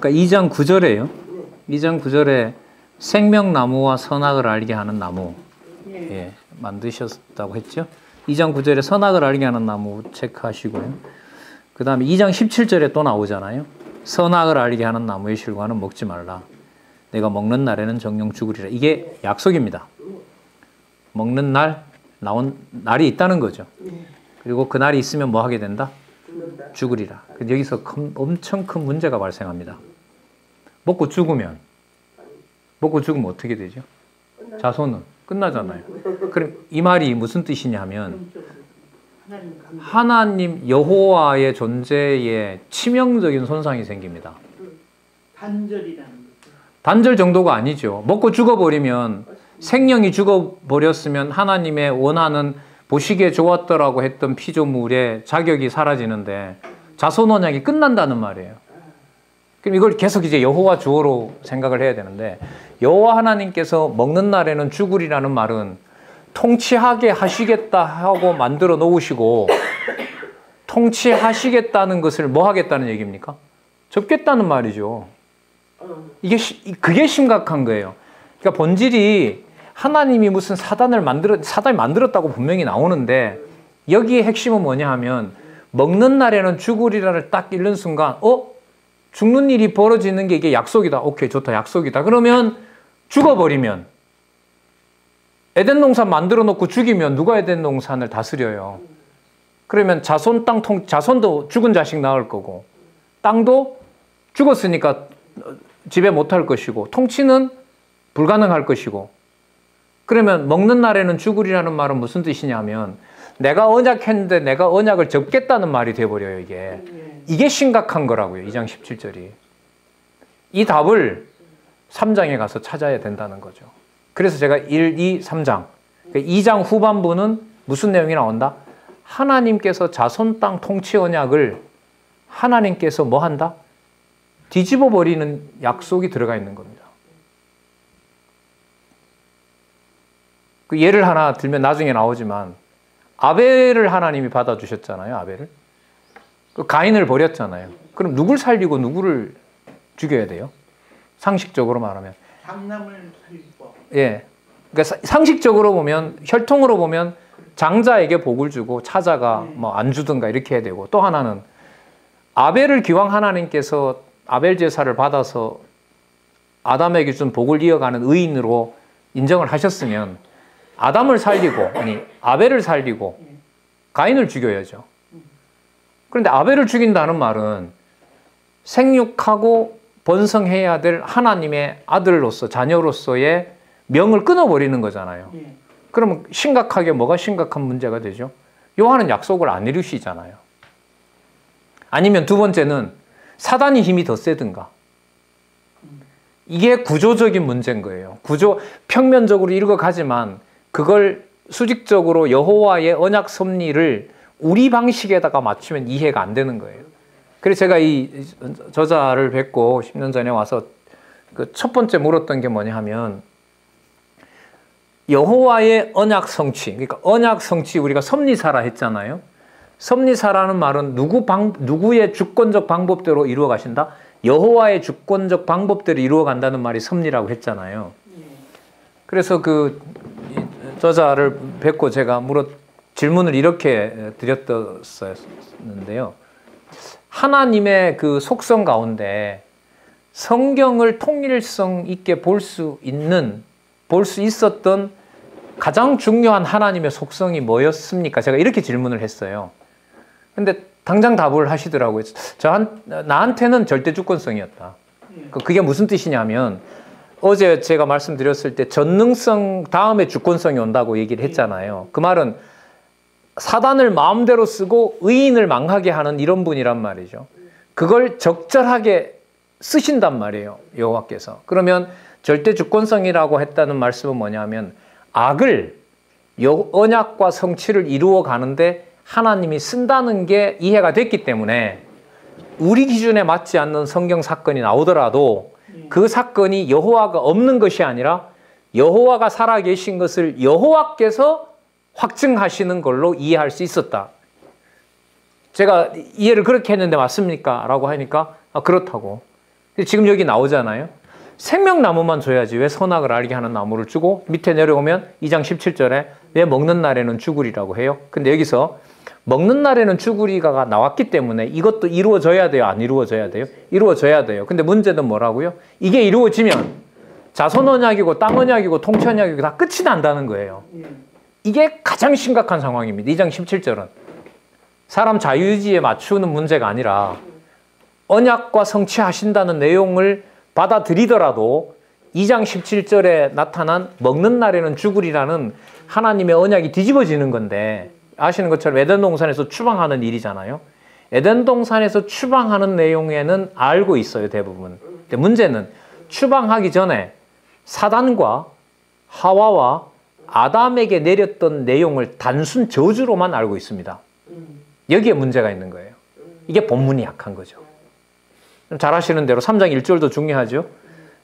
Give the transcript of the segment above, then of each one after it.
아까 2장 9절에요. 2장 9절에 생명나무와 선악을 알게 하는 나무 예, 만드셨다고 했죠. 2장 9절에 선악을 알게 하는 나무 체크하시고요. 그 다음에 2장 17절에 또 나오잖아요. 선악을 알게 하는 나무의 실과는 먹지 말라. 내가 먹는 날에는 정령 죽으리라. 이게 약속입니다. 먹는 날, 나온 날이 있다는 거죠. 그리고 그 날이 있으면 뭐 하게 된다? 죽으리라. 여기서 엄청 큰 문제가 발생합니다. 먹고 죽으면 어떻게 되죠? 자손은 끝나잖아요. 그럼 이 말이 무슨 뜻이냐면 하나님 여호와의 존재에 치명적인 손상이 생깁니다. 단절이라는 거죠. 단절 정도가 아니죠. 먹고 죽어버리면 생명이 죽어버렸으면 하나님의 원하는 보시기에 좋았더라고 했던 피조물의 자격이 사라지는데 자손 언약이 끝난다는 말이에요. 그럼 이걸 계속 이제 여호와 주어로 생각을 해야 되는데 여호와 하나님께서 먹는 날에는 죽으리라는 말은 통치하게 하시겠다 하고 만들어 놓으시고 통치하시겠다는 것을 뭐 하겠다는 얘기입니까? 접겠다는 말이죠. 그게 심각한 거예요. 그러니까 본질이 하나님이 무슨 사단이 만들었다고 분명히 나오는데 여기에 핵심은 뭐냐 하면 먹는 날에는 죽으리라를 딱 읽는 순간 죽는 일이 벌어지는 게 이게 약속이다. 오케이, 좋다. 약속이다. 그러면 죽어버리면 에덴 동산 만들어 놓고 죽이면 누가 에덴 동산을 다스려요? 그러면 자손도 죽은 자식 낳을 거고 땅도 죽었으니까 지배 못할 것이고 통치는 불가능할 것이고 그러면 먹는 날에는 죽으리라는 말은 무슨 뜻이냐면 내가 언약했는데 내가 언약을 접겠다는 말이 돼버려요. 이게 심각한 거라고요. 2장 17절이. 이 답을 3장에 가서 찾아야 된다는 거죠. 그래서 제가 1, 2, 3장 2장 후반부는 무슨 내용이 나온다? 하나님께서 자손 땅 통치 언약을 하나님께서 뭐 한다? 뒤집어 버리는 약속이 들어가 있는 겁니다. 그 예를 하나 들면 나중에 나오지만 아벨을 하나님이 받아주셨잖아요. 아벨을. 그 가인을 버렸잖아요. 그럼 누굴 살리고 누구를 죽여야 돼요? 상식적으로 말하면. 장남을 살리고. 예. 그러니까 상식적으로 보면 혈통으로 보면 장자에게 복을 주고 차자가 뭐 안 주든가 이렇게 해야 되고 또 하나는 아벨을 기왕 하나님께서 아벨 제사를 받아서 아담에게 준 복을 이어가는 의인으로 인정을 하셨으면 아벨을 살리고 가인을 죽여야죠. 그런데 아벨을 죽인다는 말은 생육하고 번성해야 될 하나님의 아들로서 자녀로서의 명을 끊어버리는 거잖아요. 그러면 뭐가 심각한 문제가 되죠? 요한은 약속을 안 이루시잖아요. 아니면 두 번째는 사단이 힘이 더 세든가. 이게 구조적인 문제인 거예요. 평면적으로 읽어가지만 그걸 수직적으로 여호와의 언약 섭리를 우리 방식에다가 맞추면 이해가 안 되는 거예요. 그래서 제가 이 저자를 뵙고 10년 전에 와서 그 첫 번째 물었던 게 뭐냐 하면 여호와의 언약 성취, 그러니까 언약 성취 우리가 섭리사라 했잖아요. 섭리사라는 말은 누구의 주권적 방법대로 이루어 가신다? 여호와의 주권적 방법대로 이루어 간다는 말이 섭리라고 했잖아요. 그래서 그 저자를 뵙고 제가 질문을 이렇게 드렸었는데요. 하나님의 그 속성 가운데 성경을 통일성 있게 볼 수 있었던 가장 중요한 하나님의 속성이 뭐였습니까? 제가 이렇게 질문을 했어요. 근데 당장 답을 하시더라고요. 나한테는 절대 주권성이었다. 그게 무슨 뜻이냐면 어제 제가 말씀드렸을 때 전능성 다음에 주권성이 온다고 얘기를 했잖아요. 그 말은 사단을 마음대로 쓰고 의인을 망하게 하는 이런 분이란 말이죠. 그걸 적절하게 쓰신단 말이에요. 여호와께서. 그러면 절대 주권성이라고 했다는 말씀은 뭐냐면 악을 언약과 성취를 이루어 가는데 하나님이 쓴다는 게 이해가 됐기 때문에 우리 기준에 맞지 않는 성경 사건이 나오더라도 그 사건이 여호와가 없는 것이 아니라 여호와가 살아계신 것을 여호와께서 확증하시는 걸로 이해할 수 있었다. 제가 이해를 그렇게 했는데 맞습니까? 라고 하니까 그렇다고. 근데 지금 여기 나오잖아요. 생명나무만 줘야지 왜 선악을 알게 하는 나무를 주고 밑에 내려오면 2장 17절에 왜 먹는 날에는 죽으리라고 해요. 근데 여기서 먹는 날에는 죽으리가 나왔기 때문에 이것도 이루어져야 돼요? 안 이루어져야 돼요? 이루어져야 돼요. 근데 문제는 뭐라고요? 이게 이루어지면 자손 언약이고 땅 언약이고 통치 언약이고 다 끝이 난다는 거예요. 이게 가장 심각한 상황입니다. 2장 17절은 사람 자유의지에 맞추는 문제가 아니라 언약과 성취하신다는 내용을 받아들이더라도 2장 17절에 나타난 먹는 날에는 죽으리라는 하나님의 언약이 뒤집어지는 건데 아시는 것처럼 에덴 동산에서 추방하는 일이잖아요. 에덴 동산에서 추방하는 내용에는 알고 있어요, 대부분. 근데 문제는 추방하기 전에 사단과 하와와 아담에게 내렸던 내용을 단순 저주로만 알고 있습니다. 여기에 문제가 있는 거예요. 이게 본문이 약한 거죠. 잘 아시는 대로 3장 1절도 중요하죠.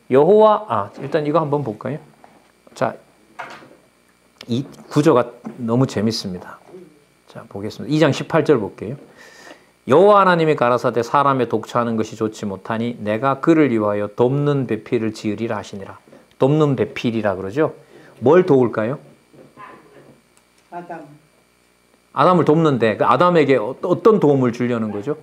일단 이거 한번 볼까요? 자, 이 구조가 너무 재밌습니다. 자, 보겠습니다. 2장 18절 볼게요. 여호와 하나님이 가라사대 사람의 독처하는 것이 좋지 못하니 내가 그를 위하여 돕는 배필을 지으리라 하시니라. 돕는 배필이라 그러죠. 뭘 도울까요? 아담을 돕는데 그 아담에게 어떤 도움을 주려는 거죠?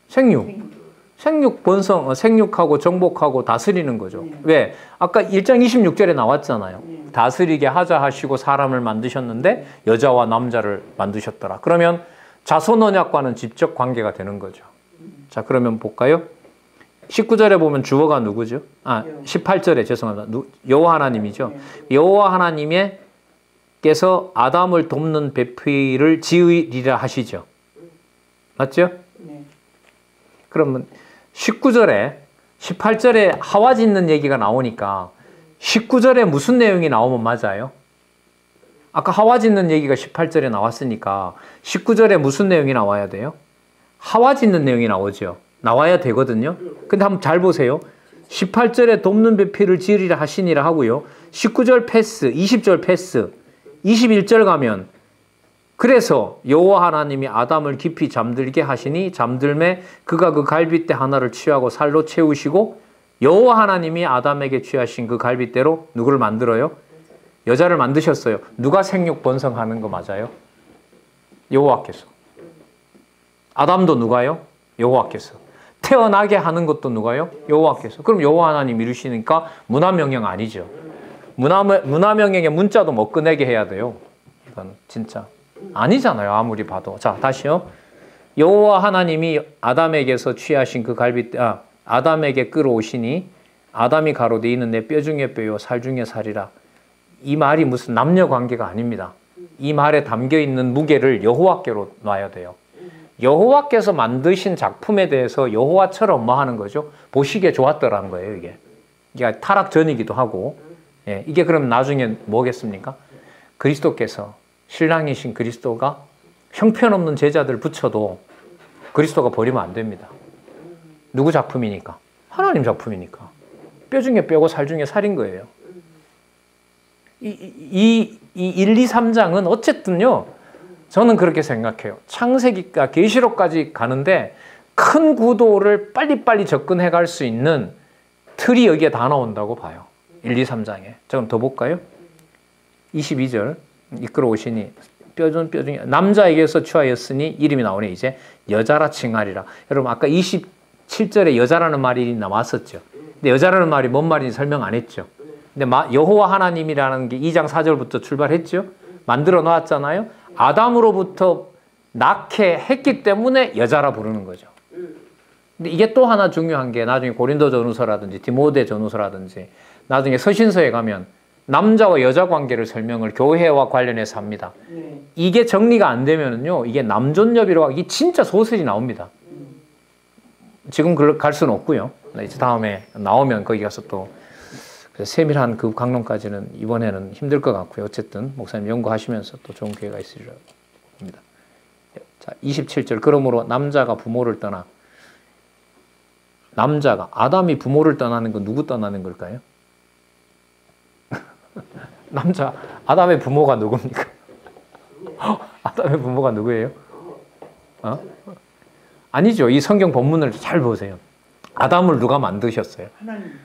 생육 번성, 생육하고 정복하고 다스리는 거죠. 왜? 아까 1장 26절에 나왔잖아요. 다스리게 하자 하시고 사람을 만드셨는데 여자와 남자를 만드셨더라. 그러면 자손 언약과는 직접 관계가 되는 거죠. 자, 그러면 볼까요? 19절에 보면 주어가 누구죠? 18절에 죄송합니다. 여호와 하나님이죠. 여호와 하나님께서 아담을 돕는 배필을 지으리라 하시죠. 맞죠? 그러면 19절에 18절에 하와 짓는 얘기가 나오니까 19절에 무슨 내용이 나오면 맞아요? 아까 하와 짓는 얘기가 18절에 나왔으니까 19절에 무슨 내용이 나와야 돼요? 하와 짓는 내용이 나오죠. 나와야 되거든요. 근데 한번 잘 보세요. 18절에 돕는 배필을 지으리라 하시니라 하고요. 19절 패스, 20절 패스, 21절 가면 그래서 여호와 하나님이 아담을 깊이 잠들게 하시니 잠들매 그가 그 갈빗대 하나를 취하고 살로 채우시고 여호와 하나님이 아담에게 취하신 그 갈빗대로 누구를 만들어요? 여자를 만드셨어요. 누가 생육 번성하는 거 맞아요? 여호와께서. 아담도 누가요? 여호와께서. 태어나게 하는 것도 누가요? 여호와께서. 그럼 여호와 하나님 이루시니까 문화명령 아니죠. 문화명령의 문자도 못 꺼내게 해야 돼요. 이건 진짜 아니잖아요. 아무리 봐도. 자, 다시요. 여호와 하나님이 아담에게서 취하신 그 갈빗대 아담에게 끌어오시니 아담이 가로되 이는 내 뼈 중에 뼈요 살 중에 살이라. 이 말이 무슨 남녀 관계가 아닙니다. 이 말에 담겨 있는 무게를 여호와께로 놔야 돼요. 여호와께서 만드신 작품에 대해서 여호와처럼 뭐 하는 거죠? 보시기에 좋았더라는 거예요, 이게. 이게 타락 전이기도 하고. 예, 이게 그럼 나중에 뭐겠습니까? 그리스도께서 신랑이신 그리스도가 형편없는 제자들 붙여도 그리스도가 버리면 안 됩니다. 누구 작품이니까? 하나님 작품이니까. 뼈 중에 뼈고 살 중에 살인 거예요. 이 1, 2, 3장은 어쨌든요. 저는 그렇게 생각해요. 창세기가 계시록까지 가는데 큰 구도를 빨리빨리 접근해 갈 수 있는 틀이 여기에 다 나온다고 봐요. 1, 2, 3장에. 조금 더 볼까요? 22절 이끌어 오시니 뼈 중에 남자에게서 취하였으니 이름이 나오네. 이제 여자라 칭하리라. 여러분 아까 27절에 여자라는 말이 나왔었죠. 근데 여자라는 말이 뭔 말인지 설명 안 했죠. 근데 여호와 하나님이라는 게 2장 4절부터 출발했죠. 만들어 놓았잖아요. 아담으로부터 낳게 했기 때문에 여자라 부르는 거죠. 근데 이게 또 하나 중요한 게 나중에 고린도 전후서라든지 디모데 전후서라든지 나중에 서신서에 가면 남자와 여자 관계를 설명을 교회와 관련해서 합니다. 이게 정리가 안 되면은요, 이게 남존여비로 이게 진짜 소설이 나옵니다. 지금 갈 수는 없고요. 이제 다음에 나오면 거기 가서 또 세밀한 그 강론까지는 이번에는 힘들 것 같고요. 어쨌든 목사님 연구하시면서 또 좋은 기회가 있으리라 봅니다. 자, 27절. 그러므로 남자가 부모를 떠나. 남자가 아담이 부모를 떠나는 건 누구 떠나는 걸까요? 남자 아담의 부모가 누굽니까? 아담의 부모가 누구예요? 아니죠. 이 성경 본문을 잘 보세요. 아담을 누가 만드셨어요? 하나님.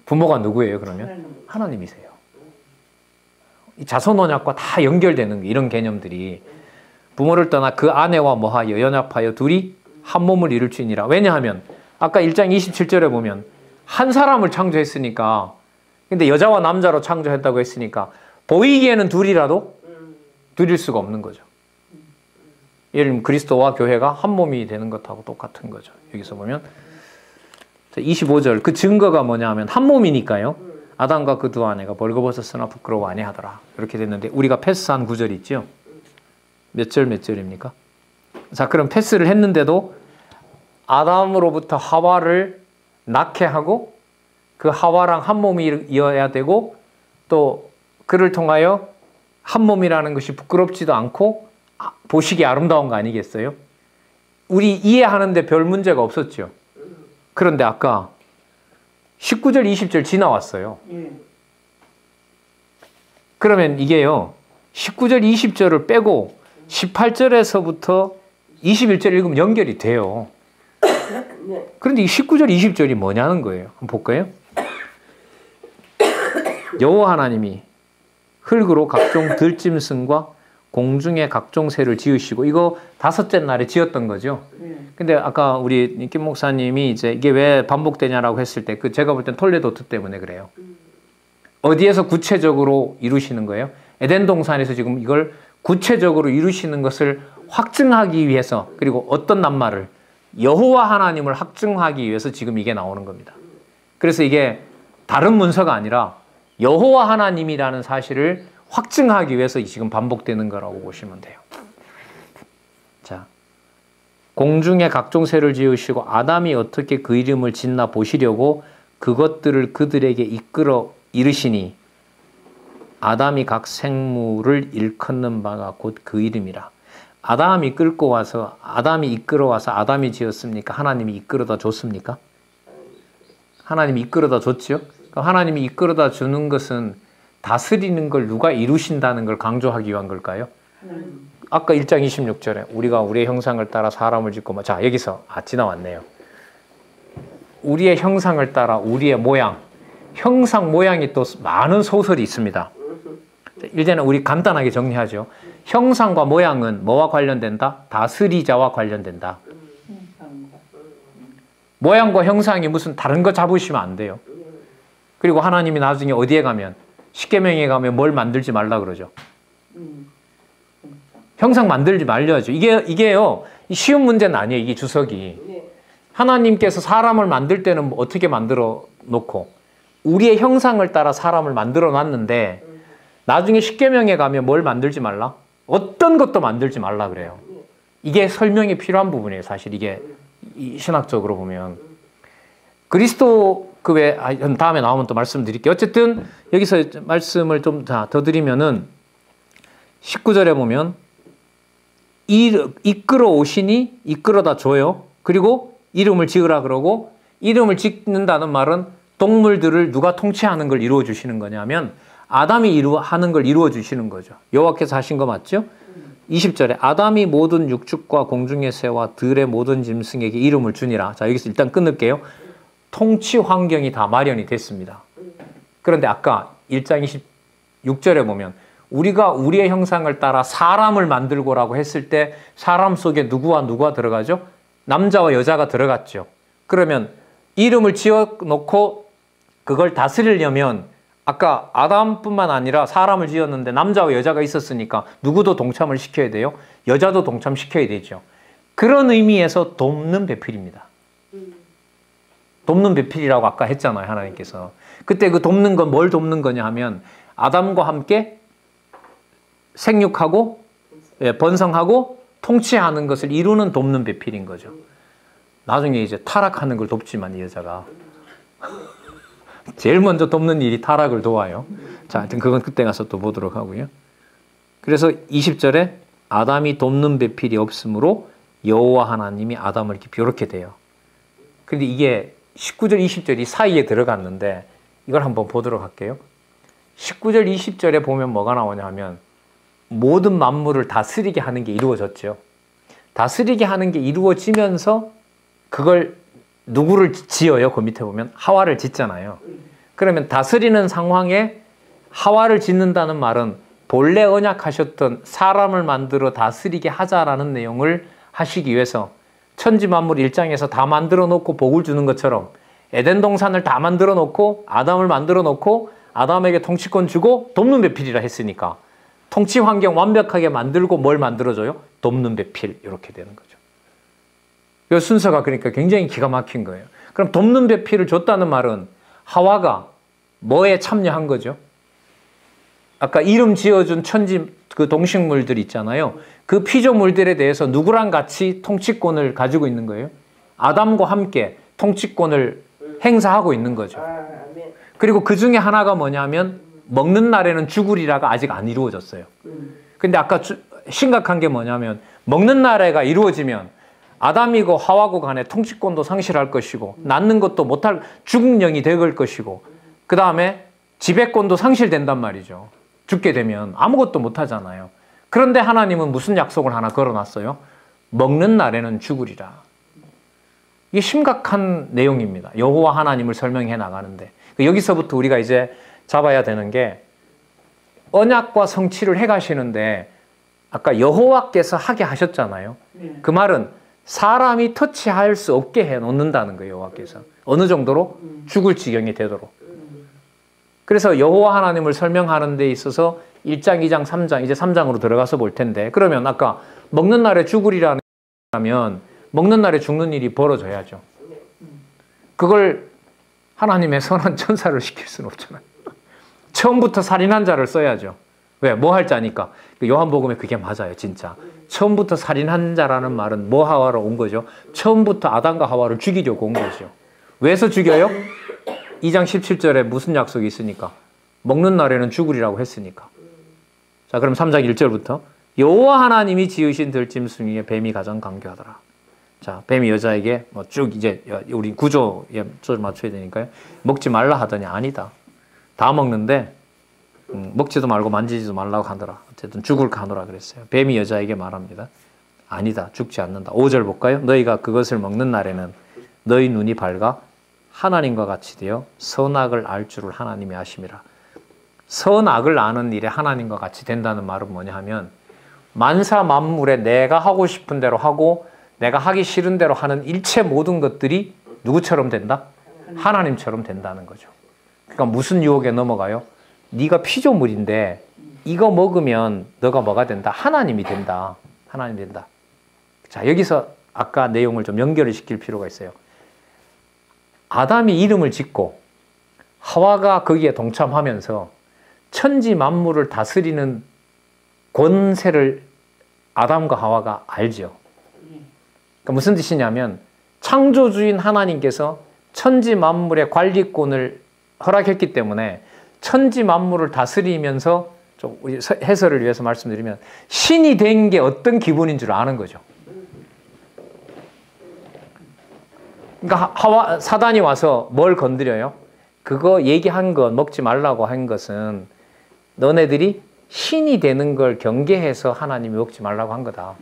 부모가 누구예요, 그러면? 하나님. 하나님이세요. 이 자손 언약과 다 연결되는 이런 개념들이 부모를 떠나 그 아내와 뭐하여 연합하여 둘이 한 몸을 이룰지니라. 왜냐하면 아까 1장 27절에 보면 한 사람을 창조했으니까, 근데 여자와 남자로 창조했다고 했으니까 보이기에는 둘이라도 둘일 수가 없는 거죠. 예를 들면 그리스도와 교회가 한 몸이 되는 것하고 똑같은 거죠. 여기서 보면 25절 그 증거가 뭐냐 하면 한 몸이니까요. 아담과 그 두 아내가 벌거벗었으나 부끄러워 아니하더라. 이렇게 됐는데 우리가 패스한 구절이 있죠. 몇 절 몇 절입니까? 자, 그럼 패스를 했는데도 아담으로부터 하와를 낳게 하고 그 하와랑 한 몸이어야 되고 또 그를 통하여 한 몸이라는 것이 부끄럽지도 않고 보시기 아름다운 거 아니겠어요? 우리 이해하는데 별 문제가 없었죠. 그런데 아까 19절 20절 지나왔어요. 예. 그러면 이게요 19절 20절을 빼고 18절에서부터 21절 읽으면 연결이 돼요. 그런데 이 19절 20절이 뭐냐는 거예요. 한번 볼까요? 여호와 하나님이 흙으로 각종 들짐승과 공중의 각종 새를 지으시고, 이거 다섯째 날에 지었던 거죠. 근데 아까 우리 김 목사님이 이제 이게 왜 반복되냐라고 했을 때, 그 제가 볼 땐 톨레도트 때문에 그래요. 어디에서 구체적으로 이루시는 거예요? 에덴 동산에서 지금 이걸 구체적으로 이루시는 것을 확증하기 위해서, 그리고 어떤 낱말을 여호와 하나님을 확증하기 위해서 지금 이게 나오는 겁니다. 그래서 이게 다른 문서가 아니라 여호와 하나님이라는 사실을 확증하기 위해서 지금 반복되는 거라고 보시면 돼요. 자, 공중에 각종 새를 지으시고 아담이 어떻게 그 이름을 짓나 보시려고 그것들을 그들에게 이끌어 이르시니 아담이 각 생물을 일컫는 바가 곧 그 이름이라. 아담이 이끌어 와서 아담이 지었습니까? 하나님이 이끌어다 줬습니까? 하나님이 이끌어다 줬죠. 하나님이 이끌어다 주는 것은 다스리는 걸 누가 이루신다는 걸 강조하기 위한 걸까요? 아까 1장 26절에 우리가 우리의 형상을 따라 사람을 짓고, 자 여기서 지나왔네요. 우리의 형상을 따라 우리의 모양, 형상 모양이 또 많은 소설이 있습니다. 이제는 우리 간단하게 정리하죠. 형상과 모양은 뭐와 관련된다? 다스리자와 관련된다. 모양과 형상이 무슨 다른 거 잡으시면 안 돼요. 그리고 하나님이 나중에 어디에 가면, 십계명에 가면 뭘 만들지 말라 그러죠. 형상 만들지 말려야죠. 이게요 쉬운 문제는 아니에요. 이게 주석이. 하나님께서 사람을 만들 때는 어떻게 만들어 놓고 우리의 형상을 따라 사람을 만들어 놨는데, 나중에 십계명에 가면 뭘 만들지 말라? 어떤 것도 만들지 말라 그래요. 이게 설명이 필요한 부분이에요. 사실 이게 신학적으로 보면. 그리스도 그 외 다음에 나오면 또 말씀드릴게요. 어쨌든 여기서 말씀을 좀 더 드리면은 19절에 보면 이끌어 오시니 이끌어다 줘요. 그리고 이름을 지으라 그러고, 이름을 짓는다는 말은 동물들을 누가 통치하는 걸 이루어 주시는 거냐면 아담이 하는 걸 이루어 주시는 거죠. 여호와께서 하신 거 맞죠? 20절에 아담이 모든 육축과 공중의 새와 들의 모든 짐승에게 이름을 주니라. 자, 여기서 일단 끊을게요. 통치 환경이 다 마련이 됐습니다. 그런데 아까 1장 26절에 보면 우리가 우리의 형상을 따라 사람을 만들고라고 했을 때 사람 속에 누구와 들어가죠? 남자와 여자가 들어갔죠. 그러면 이름을 지어놓고 그걸 다스리려면 아까 아담뿐만 아니라 사람을 지었는데 남자와 여자가 있었으니까 누구도 동참을 시켜야 돼요. 여자도 동참시켜야 되죠. 그런 의미에서 돕는 배필입니다. 돕는 배필이라고 아까 했잖아요. 하나님께서. 그때 그 돕는 건 뭘 돕는 거냐 하면 아담과 함께 생육하고 번성하고 통치하는 것을 이루는 돕는 배필인 거죠. 나중에 이제 타락하는 걸 돕지만 이 여자가 제일 먼저 돕는 일이 타락을 도와요. 자, 하여튼 그건 그때 가서 또 보도록 하고요. 그래서 20절에 아담이 돕는 배필이 없으므로 여호와 하나님이 아담을 이렇게 돼요. 근데 이게 19절 20절이 사이에 들어갔는데 이걸 한번 보도록 할게요. 19절 20절에 보면 뭐가 나오냐 하면 모든 만물을 다스리게 하는 게 이루어졌죠. 다스리게 하는 게 이루어지면서 그걸 누구를 지어요? 그 밑에 보면 하와를 짓잖아요. 그러면 다스리는 상황에 하와를 짓는다는 말은 본래 언약하셨던 사람을 만들어 다스리게 하자라는 내용을 하시기 위해서 천지 만물 1장에서 다 만들어 놓고 복을 주는 것처럼 에덴 동산을 다 만들어 놓고 아담을 만들어 놓고 아담에게 통치권 주고 돕는 배필이라 했으니까 통치 환경 완벽하게 만들고 뭘 만들어줘요? 돕는 배필 이렇게 되는 거죠. 이 순서가 그러니까 굉장히 기가 막힌 거예요. 그럼 돕는 배필을 줬다는 말은 하와가 뭐에 참여한 거죠? 아까 이름 지어준 천지 그 동식물들 있잖아요. 그 피조물들에 대해서 누구랑 같이 통치권을 가지고 있는 거예요? 아담과 함께 통치권을 행사하고 있는 거죠. 그리고 그 중에 하나가 뭐냐면 먹는 날에는 죽으리라가 아직 안 이루어졌어요. 근데 아까 심각한 게 뭐냐면 먹는 날에가 이루어지면 아담이고 하와고 간에 통치권도 상실할 것이고 낳는 것도 못할 죽은 영이 될 것이고 그 다음에 지배권도 상실된단 말이죠. 죽게 되면 아무것도 못하잖아요. 그런데 하나님은 무슨 약속을 하나 걸어놨어요? 먹는 날에는 죽으리라. 이게 심각한 내용입니다. 여호와 하나님을 설명해 나가는데 여기서부터 우리가 이제 잡아야 되는 게 언약과 성취를 해가시는데 아까 여호와께서 하게 하셨잖아요. 그 말은 사람이 터치할 수 없게 해놓는다는 거예요. 여호와께서. 어느 정도로? 죽을 지경이 되도록. 그래서 여호와 하나님을 설명하는 데 있어서 1장, 2장, 3장, 이제 3장으로 들어가서 볼 텐데 그러면 아까 먹는 날에 죽으리라는 하면 먹는 날에 죽는 일이 벌어져야죠. 그걸 하나님의 선한 천사를 시킬 수는 없잖아요. 처음부터 살인한 자를 써야죠. 왜? 뭐 할 자니까. 요한복음에 그게 맞아요. 진짜. 처음부터 살인한 자라는 말은 뭐 하러 온 거죠? 처음부터 아담과 하와를 죽이려고 온 거죠. 왜서 죽여요? 2장 17절에 무슨 약속이 있으니까? 먹는 날에는 죽으리라고 했으니까. 자, 그럼 3장 1절부터 여호와 하나님이 지으신 들짐승 중에 뱀이 가장 강교하더라. 자, 뱀이 여자에게 뭐 쭉 이제 우리 구조에 좀 맞춰야 되니까요. 먹지 말라 하더니 아니다. 다 먹는데 먹지도 말고 만지지도 말라고 하더라. 어쨌든 죽을까 하노라 그랬어요. 뱀이 여자에게 말합니다. 아니다. 죽지 않는다. 5절 볼까요? 너희가 그것을 먹는 날에는 너희 눈이 밝아 하나님과 같이 되어 선악을 알 줄을 하나님이 아심이라. 선악을 아는 일에 하나님과 같이 된다는 말은 뭐냐 하면 만사 만물에 내가 하고 싶은 대로 하고 내가 하기 싫은 대로 하는 일체 모든 것들이 누구처럼 된다? 하나님처럼 된다는 거죠. 그러니까 무슨 유혹에 넘어가요? 네가 피조물인데 이거 먹으면 너가 뭐가 된다? 하나님이 된다. 하나님이 된다. 자, 여기서 아까 내용을 좀 연결을 시킬 필요가 있어요. 아담이 이름을 짓고 하와가 거기에 동참하면서 천지 만물을 다스리는 권세를 아담과 하와가 알죠. 그러니까 무슨 뜻이냐면 창조주인 하나님께서 천지 만물의 관리권을 허락했기 때문에 천지 만물을 다스리면서 좀 해설을 위해서 말씀드리면 신이 된 게 어떤 기분인 줄 아는 거죠. 그러니까 사단이 와서 뭘 건드려요? 그거 얘기한 것, 먹지 말라고 한 것은 너네들이 신이 되는 걸 경계해서 하나님이 먹지 말라고 한 거다.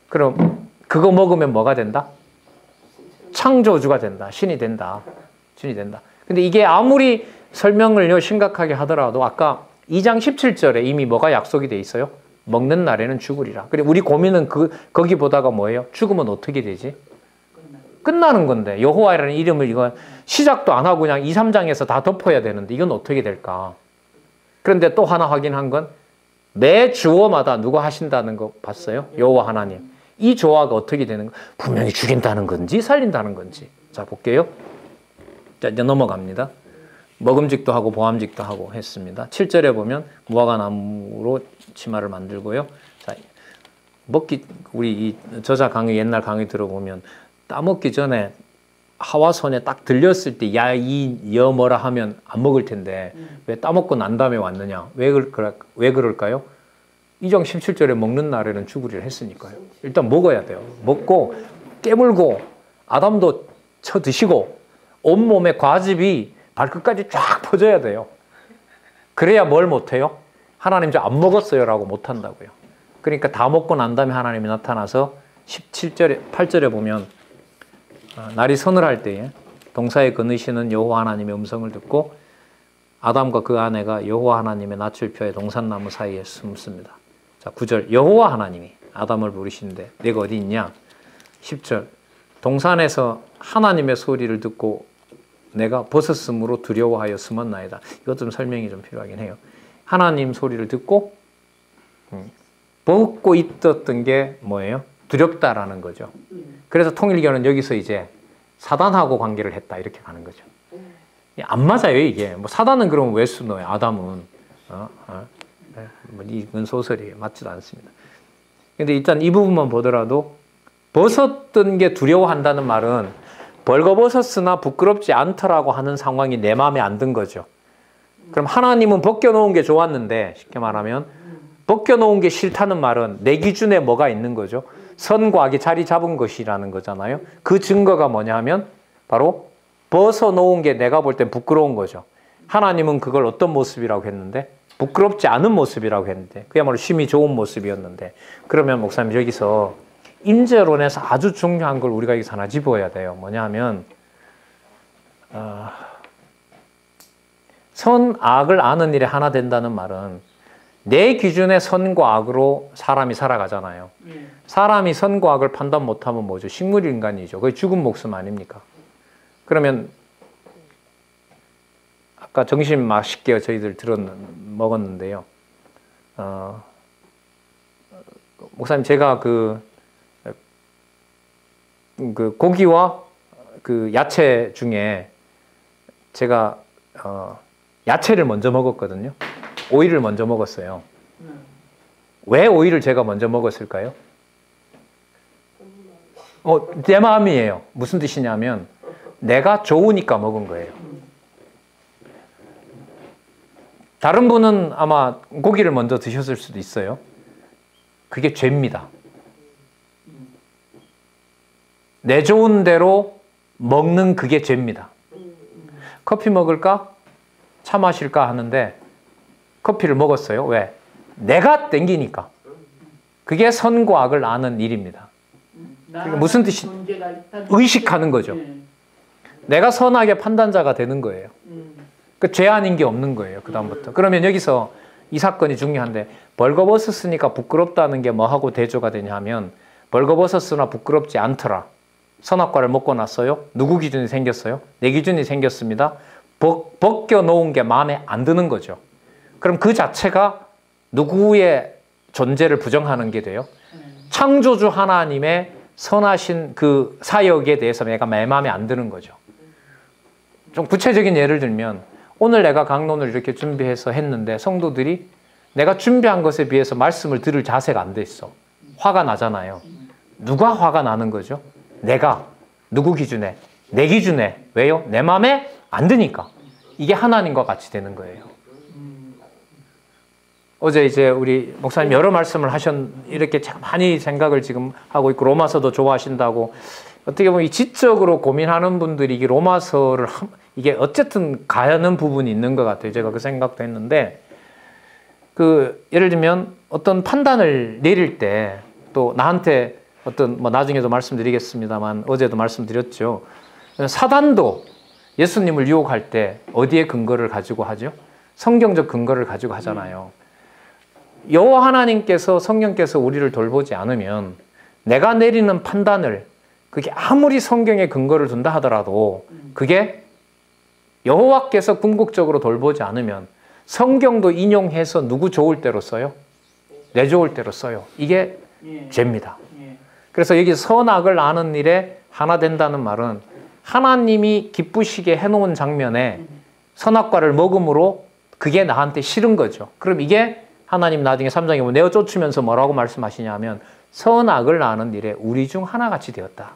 그럼 그거 먹으면 뭐가 된다? 창조주가 된다. 신이 된다. 신이 된다. 근데 이게 아무리 설명을 심각하게 하더라도 아까 2장 17절에 이미 뭐가 약속이 돼 있어요? 먹는 날에는 죽으리라. 그리고 우리 고민은 거기보다가 뭐예요? 죽으면 어떻게 되지? 끝나는 건데 여호와라는 이름을 이건 시작도 안 하고 그냥 2, 3장에서 다 덮어야 되는데 이건 어떻게 될까? 그런데 또 하나 확인한 건 매 주어마다 누가 하신다는 거 봤어요? 여호와 하나님. 이 조화가 어떻게 되는 거? 분명히 죽인다는 건지 살린다는 건지. 자, 볼게요. 자, 이제 넘어갑니다. 먹음직도 하고 보암직도 하고 했습니다. 7절에 보면 무화과나무로 치마를 만들고요. 자, 우리 이 저자 강의 옛날 강의 들어보면 따먹기 전에 하와 손에 딱 들렸을 때 야, 여 뭐라 하면 안 먹을 텐데 왜 따먹고 난 다음에 왔느냐? 왜 그럴까요? 2장 17절에 먹는 날에는 죽으리라 했으니까요. 일단 먹어야 돼요. 먹고 깨물고 아담도 쳐 드시고 온몸에 과즙이 발끝까지 쫙 퍼져야 돼요. 그래야 뭘 못해요? 하나님 저 안 먹었어요 라고 못한다고요. 그러니까 다 먹고 난 다음에 하나님이 나타나서 17절에 8절에 보면 날이 서늘할 때에 동사에 거느시는 여호와 하나님의 음성을 듣고 아담과 그 아내가 여호와 하나님의 낯을 피하여 동산나무 사이에 숨습니다. 자, 9절 여호와 하나님이 아담을 부르시는데 내가 어디 있냐? 10절 동산에서 하나님의 소리를 듣고 내가 벗었으므로 두려워하여 숨었나이다. 이것 좀 설명이 좀 필요하긴 해요. 하나님 소리를 듣고 벗고 있었던 게 뭐예요? 두렵다라는 거죠. 그래서 통일교는 여기서 이제 사단하고 관계를 했다 이렇게 가는 거죠. 안 맞아요 이게. 뭐 사단은 그러면 왜 쓰노요? 아담은 뭐 이건 소설이에요. 맞지도 않습니다. 근데 일단 이 부분만 보더라도 벗었던 게 두려워한다는 말은 벌거벗었으나 부끄럽지 않더라고 하는 상황이 내 마음에 안 든 거죠. 그럼 하나님은 벗겨놓은 게 좋았는데 쉽게 말하면 벗겨놓은 게 싫다는 말은 내 기준에 뭐가 있는 거죠? 선과 악이 자리 잡은 것이라는 거잖아요. 그 증거가 뭐냐 하면 바로 벗어놓은 게 내가 볼 땐 부끄러운 거죠. 하나님은 그걸 어떤 모습이라고 했는데 부끄럽지 않은 모습이라고 했는데 그야말로 쉼이 좋은 모습이었는데 그러면 목사님 여기서 임재론에서 아주 중요한 걸 우리가 여기서 하나 짚어야 돼요. 뭐냐 하면 선, 악을 아는 일에 하나 된다는 말은 내 기준의 선과 악으로 사람이 살아가잖아요. 사람이 선과 악을 판단 못하면 뭐죠? 식물인간이죠. 그게 죽은 목숨 아닙니까? 그러면 아까 점심 맛있게 저희들 먹었는데요. 목사님 제가 그 고기와 그 야채 중에 제가 야채를 먼저 먹었거든요. 오이를 먼저 먹었어요. 왜 오이를 제가 먼저 먹었을까요? 내 마음이에요. 무슨 뜻이냐면 내가 좋으니까 먹은 거예요. 다른 분은 아마 고기를 먼저 드셨을 수도 있어요. 그게 죄입니다. 내 좋은 대로 먹는 그게 죄입니다. 커피 먹을까? 차 마실까 하는데 커피를 먹었어요. 왜? 내가 땡기니까. 그게 선과 악을 아는 일입니다. 그러니까 무슨 뜻이? 의식하는 거죠. 내가 선악의 판단자가 되는 거예요. 그 죄 아닌 게 없는 거예요. 그 다음부터. 그러면 여기서 이 사건이 중요한데 벌거벗었으니까 부끄럽다는 게 뭐하고 대조가 되냐 하면 벌거벗었으나 부끄럽지 않더라. 선악과를 먹고 났어요. 누구 기준이 생겼어요? 내 기준이 생겼습니다. 벗겨놓은 게 마음에 안 드는 거죠. 그럼 그 자체가 누구의 존재를 부정하는 게 돼요? 창조주 하나님의 선하신 그 사역에 대해서 내가 내 마음에 안 드는 거죠. 좀 구체적인 예를 들면 오늘 내가 강론을 이렇게 준비해서 했는데 성도들이 내가 준비한 것에 비해서 말씀을 들을 자세가 안 돼 있어. 화가 나잖아요. 누가 화가 나는 거죠? 내가. 누구 기준에? 내 기준에. 왜요? 내 마음에 안 드니까. 이게 하나님과 같이 되는 거예요. 어제 이제 우리 목사님 여러 말씀을 이렇게 많이 생각을 지금 하고 있고 로마서도 좋아하신다고 어떻게 보면 이 지적으로 고민하는 분들이 이 로마서를 이게 어쨌든 가는 부분이 있는 것 같아요. 제가 그 생각도 했는데 예를 들면 어떤 판단을 내릴 때 또 나한테 뭐 나중에도 말씀드리겠습니다만 어제도 말씀드렸죠. 사단도 예수님을 유혹할 때 어디에 근거를 가지고 하죠? 성경적 근거를 가지고 하잖아요. 여호와 하나님께서 성령께서 우리를 돌보지 않으면 내가 내리는 판단을 그게 아무리 성경에 근거를 둔다 하더라도 그게 여호와께서 궁극적으로 돌보지 않으면 성경도 인용해서 누구 좋을 대로 써요? 내 좋을 대로 써요. 이게 죄입니다. 그래서 여기 선악을 아는 일에 하나 된다는 말은 하나님이 기쁘시게 해놓은 장면에 선악과를 먹음으로 그게 나한테 싫은 거죠. 그럼 이게 하나님 나중에 3장에 보면 내어 쫓으면서 뭐라고 말씀하시냐면 선악을 아는 일에 우리 중 하나같이 되었다.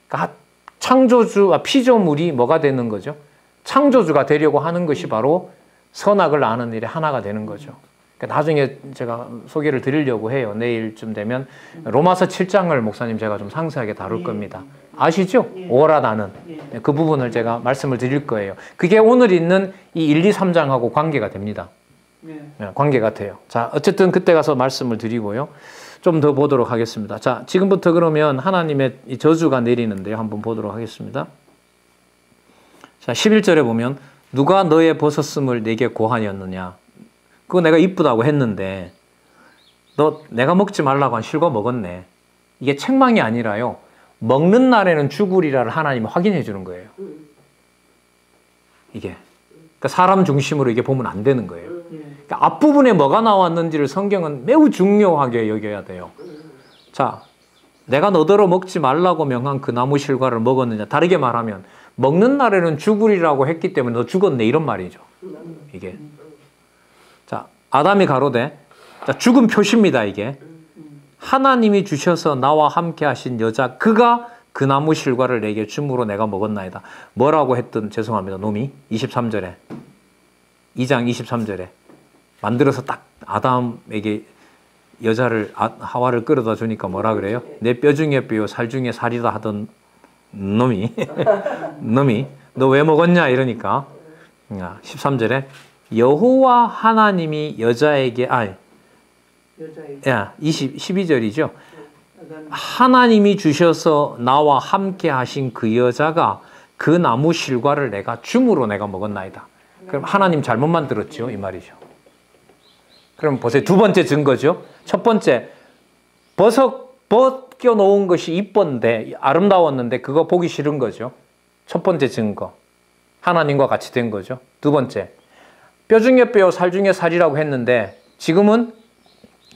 그러니까 피조물이 뭐가 되는 거죠? 창조주가 되려고 하는 것이 바로 선악을 아는 일에 하나가 되는 거죠. 그러니까 나중에 제가 소개를 드리려고 해요. 내일쯤 되면 로마서 7장을 목사님 제가 좀 상세하게 다룰 겁니다. 아시죠? 오라 나는. 그 부분을 제가 말씀을 드릴 거예요. 그게 오늘 있는 이 1, 2, 3장하고 관계가 됩니다. 관계가 돼요. 자, 어쨌든 그때 가서 말씀을 드리고요. 좀 더 보도록 하겠습니다. 자, 지금부터 그러면 하나님의 이 저주가 내리는데요. 한번 보도록 하겠습니다. 자, 11절에 보면 누가 너의 벗었음을 내게 고하였느냐. 그거 내가 이쁘다고 했는데 너 내가 먹지 말라고 한 실과 먹었네. 이게 책망이 아니라요. 먹는 날에는 죽으리라를 하나님이 확인해 주는 거예요. 이게. 그러니까 사람 중심으로 이게 보면 안 되는 거예요. 그러니까 앞부분에 뭐가 나왔는지를 성경은 매우 중요하게 여겨야 돼요. 자, 내가 너더러 먹지 말라고 명한 그 나무 실과를 먹었느냐. 다르게 말하면 먹는 날에는 죽으리라고 했기 때문에 너 죽었네 이런 말이죠. 이게. 자, 아담이 가로되 자, 죽은 표시입니다. 이게. 하나님이 주셔서 나와 함께 하신 여자 그가 그 나무 실과를 내게 줌으로 내가 먹었나이다. 뭐라고 했던 죄송합니다. 놈이 23절에 2장 23절에 만들어서 딱 아담에게 여자를 하와를 끌어다 주니까 뭐라 그래요? 내 뼈 중에 뼈요 살 중에 살이다 하던 놈이 너 왜 먹었냐 이러니까 13절에 여호와 하나님이 여자에게 12절이죠. 하나님이 주셔서 나와 함께 하신 그 여자가 그 나무 실과를 내가 줌으로 내가 먹었나이다. 그럼 하나님 잘못 만들었죠 이 말이죠. 그럼 보세요. 두 번째 증거죠. 첫 번째 벗겨 놓은 것이 이뻤는데 아름다웠는데 그거 보기 싫은 거죠. 첫 번째 증거. 하나님과 같이 된 거죠. 두 번째 뼈 중에 뼈 살 중에 살이라고 했는데 지금은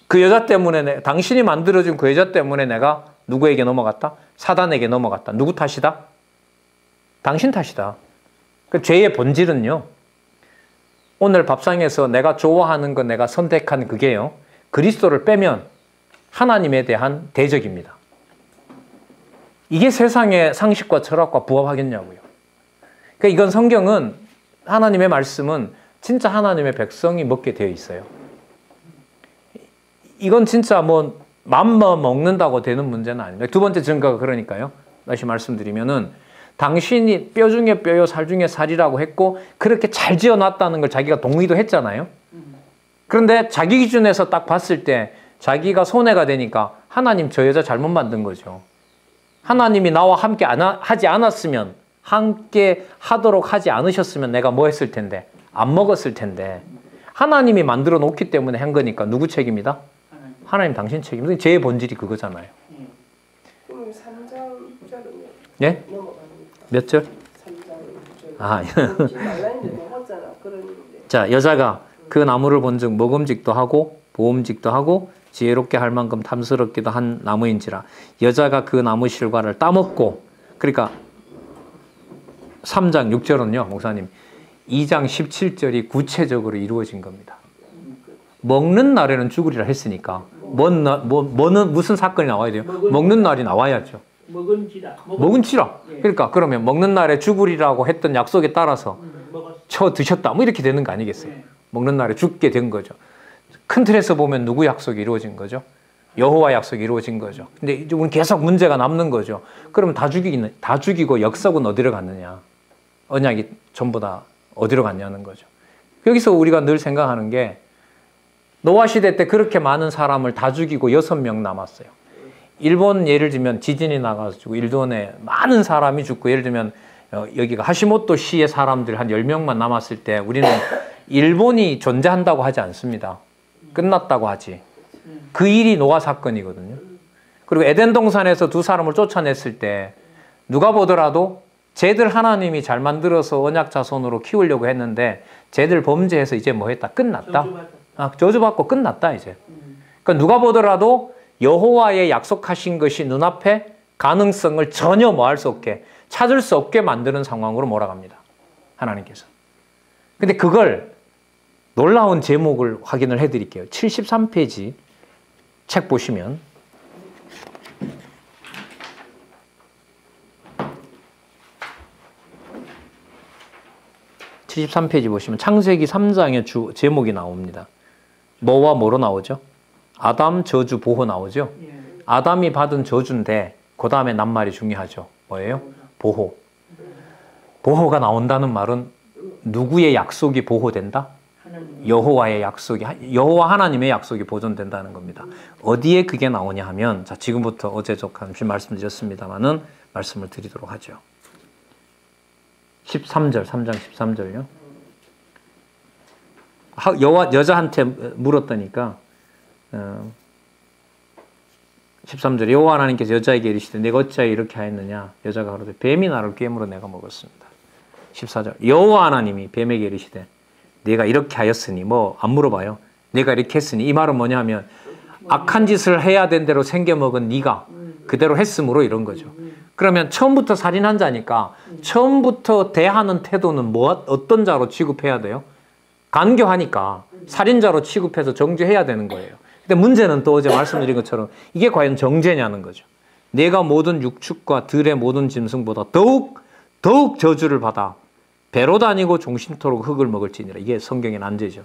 그 여자 때문에 당신이 만들어준 그 여자 때문에 내가 누구에게 넘어갔다? 사단에게 넘어갔다. 누구 탓이다? 당신 탓이다. 그 죄의 본질은요. 오늘 밥상에서 내가 좋아하는 거 내가 선택한 그게요. 그리스도를 빼면 하나님에 대한 대적입니다. 이게 세상의 상식과 철학과 부합하겠냐고요. 그러니까 이건 성경은 하나님의 말씀은 진짜 하나님의 백성이 먹게 되어 있어요. 이건 진짜 뭐 맘만 먹는다고 되는 문제는 아닙니다. 두 번째 증거가 그러니까요. 다시 말씀드리면은 당신이 뼈 중에 뼈요 살 중에 살이라고 했고 그렇게 잘 지어놨다는 걸 자기가 동의도 했잖아요. 그런데 자기 기준에서 딱 봤을 때 자기가 손해가 되니까 하나님 저 여자 잘못 만든 거죠. 하나님이 나와 함께 하지 않았으면 함께 하도록 하지 않으셨으면 내가 뭐 했을 텐데 안 먹었을 텐데 하나님이 만들어 놓기 때문에 한 거니까 누구 책임이다? 하나님 당신 책임이다. 죄의 본질이 그거잖아요. 그럼 3장 6절은 예? 몇 절? 3장 6절. 자, 여자가 그 나무를 본즉 먹음직도 하고 보음직도 하고 지혜롭게 할 만큼 탐스럽기도 한 나무인지라 여자가 그 나무 실과를 따먹고 그러니까 3장 6절은요 목사님 2장 17절이 구체적으로 이루어진 겁니다. 먹는 날에는 죽으리라 했으니까 뭐는 무슨 사건이 나와야 돼요? 먹는 날이 나와야죠. 먹은지라. 그러니까 그러면 먹는 날에 죽으리라고 했던 약속에 따라서 쳐 드셨다 뭐 이렇게 되는 거 아니겠어요? 먹는 날에 죽게 된 거죠. 큰 틀에서 보면 누구 약속이 이루어진 거죠? 여호와 약속이 이루어진 거죠. 근데 이제 우리는 계속 문제가 남는 거죠. 그러면 다 죽이고 역석은 어디로 갔느냐? 언약이 전부 다 어디로 갔냐는 거죠. 여기서 우리가 늘 생각하는 게 노아 시대 때 그렇게 많은 사람을 다 죽이고 6명 남았어요. 일본 예를 들면 지진이 나가지고 일본에 많은 사람이 죽고 예를 들면 여기가 하시모토 시의 사람들 한 10명만 남았을 때 우리는 일본이 존재한다고 하지 않습니다. 끝났다고 하지. 그 일이 노아 사건이거든요. 그리고 에덴 동산에서 두 사람을 쫓아냈을 때 누가 보더라도 쟤들 하나님이 잘 만들어서 언약 자손으로 키우려고 했는데 쟤들 범죄해서 이제 뭐 했다? 끝났다. 저주받고 끝났다 이제. 그러니까 누가 보더라도 여호와의 약속하신 것이 눈앞에 가능성을 전혀 뭐 할 수 없게 찾을 수 없게 만드는 상황으로 몰아갑니다. 하나님께서. 근데 그걸 놀라운 제목을 확인을 해드릴게요. 73페이지 책 보시면 73페이지 보시면 창세기 3장의 제목이 나옵니다. 뭐와 뭐로 나오죠? 아담 저주 보호 나오죠? 아담이 받은 저주인데 그 다음에 낱말이 중요하죠. 뭐예요? 보호. 보호가 나온다는 말은 누구의 약속이 보호된다? 여호와의 약속이, 여호와 하나님의 약속이 보존된다는 겁니다. 어디에 그게 나오냐 하면, 자, 지금부터 어제 잠시 말씀드렸습니다만은 말씀을 드리도록 하죠. 13절, 3장 13절요. 여자한테 물었다니까, 13절, 여호와 하나님께서 여자에게 이르시되 내가 어찌하여 이렇게 하였느냐. 여자가 그러되 뱀이 나를 꿰물어 내가 먹었습니다. 14절, 여호와 하나님이 뱀에게 이르시되 내가 이렇게 하였으니, 뭐 안 물어봐요. 내가 이렇게 했으니, 이 말은 뭐냐 하면 악한 짓을 해야 된 대로 생겨 먹은 네가 그대로 했으므로 이런 거죠. 그러면 처음부터 살인한 자니까 처음부터 대하는 태도는 어떤 자로 취급해야 돼요? 간교하니까 살인자로 취급해서 정죄해야 되는 거예요. 근데 문제는 또 어제 말씀드린 것처럼 이게 과연 정죄냐는 거죠. 내가 모든 육축과 들의 모든 짐승보다 더욱 저주를 받아 배로 다니고 종신토록 흙을 먹을지니라. 이게 성경의 난제죠.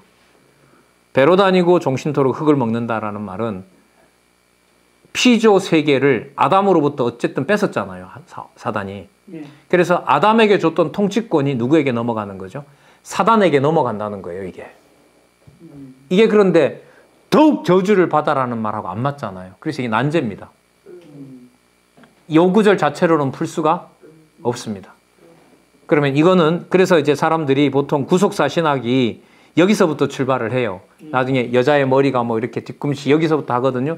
배로 다니고 종신토록 흙을 먹는다라는 말은 피조 세계를 아담으로부터 어쨌든 뺏었잖아요. 사단이. 그래서 아담에게 줬던 통치권이 누구에게 넘어가는 거죠? 사단에게 넘어간다는 거예요, 이게. 이게 그런데 더욱 저주를 받아라는 말하고 안 맞잖아요. 그래서 이게 난제입니다. 요 구절 자체로는 풀 수가 없습니다. 그러면 이거는, 그래서 이제 사람들이 보통 구속사 신학이 여기서부터 출발을 해요. 나중에 여자의 머리가 뭐 이렇게 뒤꿈치 여기서부터 하거든요.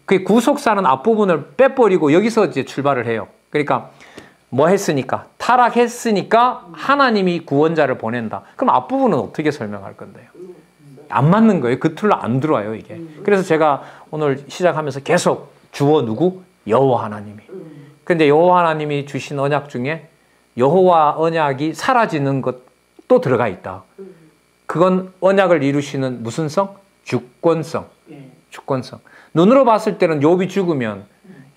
그 구속사는 앞부분을 빼버리고 여기서 이제 출발을 해요. 그러니까 뭐 했으니까, 타락했으니까 하나님이 구원자를 보낸다. 그럼 앞부분은 어떻게 설명할 건데요? 안 맞는 거예요. 그 틀로 안 들어와요, 이게. 그래서 제가 오늘 시작하면서 계속 주어 누구? 여호와 하나님이. 근데 여호와 하나님이 주신 언약 중에 여호와 언약이 사라지는 것도 들어가 있다. 그건 언약을 이루시는 무슨 성? 주권성. 주권성. 눈으로 봤을 때는 욥이 죽으면,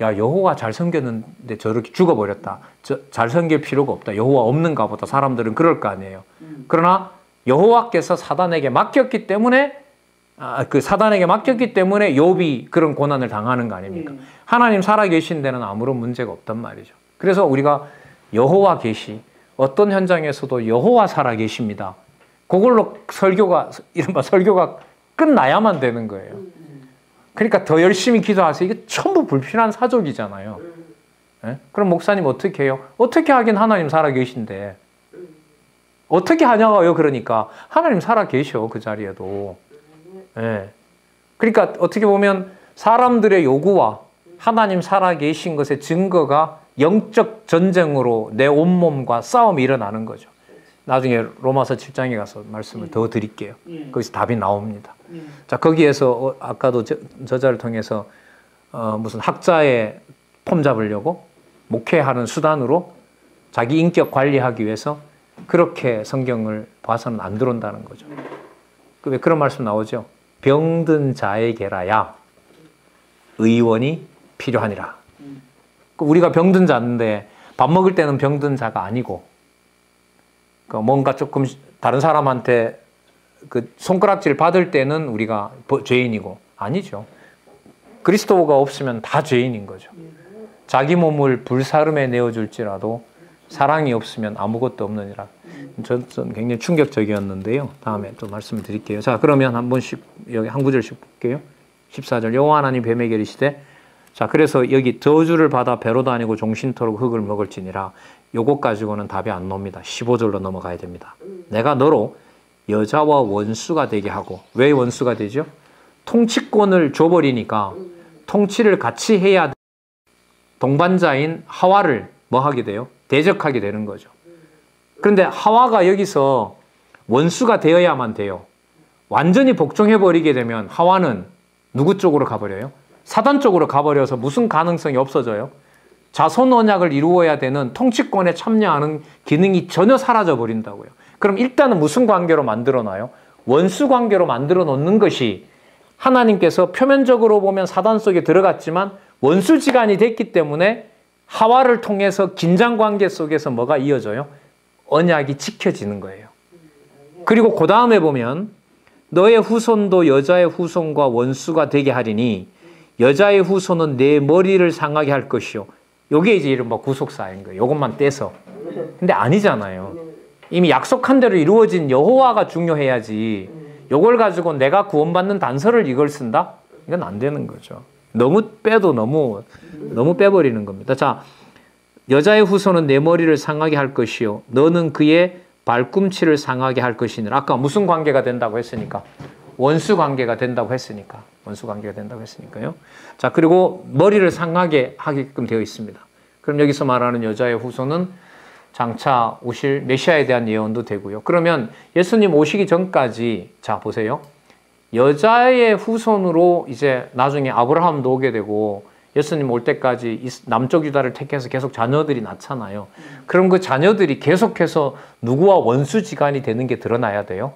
야, 여호와 잘 섬겼는데 저렇게 죽어버렸다. 잘 섬길 필요가 없다. 여호와 없는가 보다. 사람들은 그럴 거 아니에요. 그러나 여호와께서 사단에게 맡겼기 때문에, 사단에게 맡겼기 때문에 욥이 그런 고난을 당하는 거 아닙니까? 하나님 살아계신 데는 아무런 문제가 없단 말이죠. 그래서 우리가 여호와 계시, 어떤 현장에서도 여호와 살아계십니다. 그걸로 이른바 설교가 끝나야만 되는 거예요. 그러니까 더 열심히 기도하세요. 이게 전부 불필요한 사족이잖아요. 네? 그럼 목사님 어떻게 해요? 어떻게 하긴 하나님 살아계신데. 어떻게 하냐고요? 그러니까 하나님 살아계셔, 그 자리에도. 네. 그러니까 어떻게 보면 사람들의 요구와 하나님 살아계신 것의 증거가 영적 전쟁으로 내 온몸과 싸움이 일어나는 거죠. 나중에 로마서 7장에 가서 말씀을 더 드릴게요. 거기서 답이 나옵니다. 자, 거기에서 아까도 저자를 통해서 무슨 학자의 폼 잡으려고 목회하는 수단으로 자기 인격 관리하기 위해서 그렇게 성경을 봐서는 안 들어온다는 거죠. 왜 그런 말씀 나오죠? 병든 자에게라야 의원이 필요하니라. 우리가 병든 자인데 밥 먹을 때는 병든 자가 아니고, 뭔가 조금 다른 사람한테 그 손가락질 받을 때는 우리가 죄인이고, 아니죠. 그리스도가 없으면 다 죄인인 거죠. 자기 몸을 불사름에 내어줄지라도 사랑이 없으면 아무것도 없느니라. 저는 굉장히 충격적이었는데요. 다음에 또 말씀을 드릴게요. 자, 그러면 한 번씩 여기 한 구절씩 볼게요. 14절, 여호와 하나님 뱀에게 이르시되, 자, 그래서 여기 저주를 받아 배로 다니고 종신토록 흙을 먹을지니라. 요것 가지고는 답이 안 나옵니다. 15절로 넘어가야 됩니다. 내가 너로 여자와 원수가 되게 하고. 왜 원수가 되죠? 통치권을 줘버리니까 통치를 같이 해야 돼. 동반자인 하와를 뭐 하게 돼요? 대적하게 되는 거죠. 그런데 하와가 여기서 원수가 되어야만 돼요. 완전히 복종해버리게 되면 하와는 누구 쪽으로 가버려요? 사단 쪽으로 가버려서 무슨 가능성이 없어져요? 자손 언약을 이루어야 되는 통치권에 참여하는 기능이 전혀 사라져 버린다고요. 그럼 일단은 무슨 관계로 만들어놔요? 원수 관계로 만들어 놓는 것이, 하나님께서 표면적으로 보면 사단 속에 들어갔지만 원수지간이 됐기 때문에 하와를 통해서 긴장 관계 속에서 뭐가 이어져요? 언약이 지켜지는 거예요. 그리고 그 다음에 보면 너의 후손도 여자의 후손과 원수가 되게 하리니 여자의 후손은 내 머리를 상하게 할 것이요. 요게 이제 이른바 구속사인 거예요. 요것만 떼서. 근데 아니잖아요. 이미 약속한 대로 이루어진 여호와가 중요해야지 요걸 가지고 내가 구원받는 단서를 이걸 쓴다? 이건 안 되는 거죠. 너무 빼도 너무 빼버리는 겁니다. 자, 여자의 후손은 내 머리를 상하게 할 것이요 너는 그의 발꿈치를 상하게 할 것이니라. 아까 무슨 관계가 된다고 했으니까? 원수 관계가 된다고 했으니까. 원수 관계가 된다고 했으니까요. 자, 그리고 머리를 상하게 하게끔 되어 있습니다. 그럼 여기서 말하는 여자의 후손은 장차 오실 메시아에 대한 예언도 되고요. 그러면 예수님 오시기 전까지, 자 보세요. 여자의 후손으로 이제 나중에 아브라함도 오게 되고 예수님 올 때까지 남쪽 유다를 택해서 계속 자녀들이 낳잖아요. 그럼 그 자녀들이 계속해서 누구와 원수지간이 되는 게 드러나야 돼요.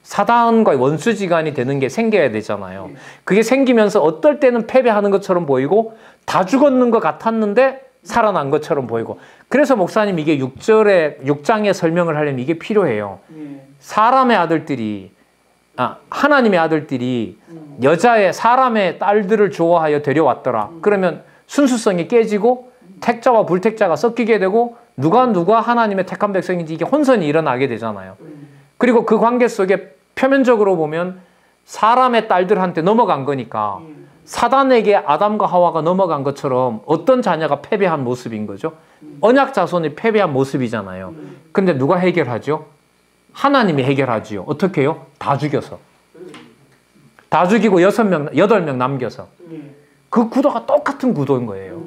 사단과 원수지간이 되는 게 생겨야 되잖아요. 그게 생기면서 어떨 때는 패배하는 것처럼 보이고 다 죽었는 것 같았는데 살아난 것처럼 보이고. 그래서 목사님 이게 6장에 설명을 하려면 이게 필요해요. 사람의 아들들이 하나님의 아들들이 여자의 사람의 딸들을 좋아하여 데려왔더라. 그러면 순수성이 깨지고 택자와 불택자가 섞이게 되고 누가 하나님의 택한 백성인지 이게 혼선이 일어나게 되잖아요. 그리고 그 관계 속에 표면적으로 보면 사람의 딸들한테 넘어간 거니까 사단에게 아담과 하와가 넘어간 것처럼 어떤 자녀가 패배한 모습인 거죠. 언약 자손이 패배한 모습이잖아요. 근데 누가 해결하죠? 하나님이 해결하지요. 어떻게 해요? 다 죽여서. 다 죽이고 8명 남겨서. 그 구도가 똑같은 구도인 거예요.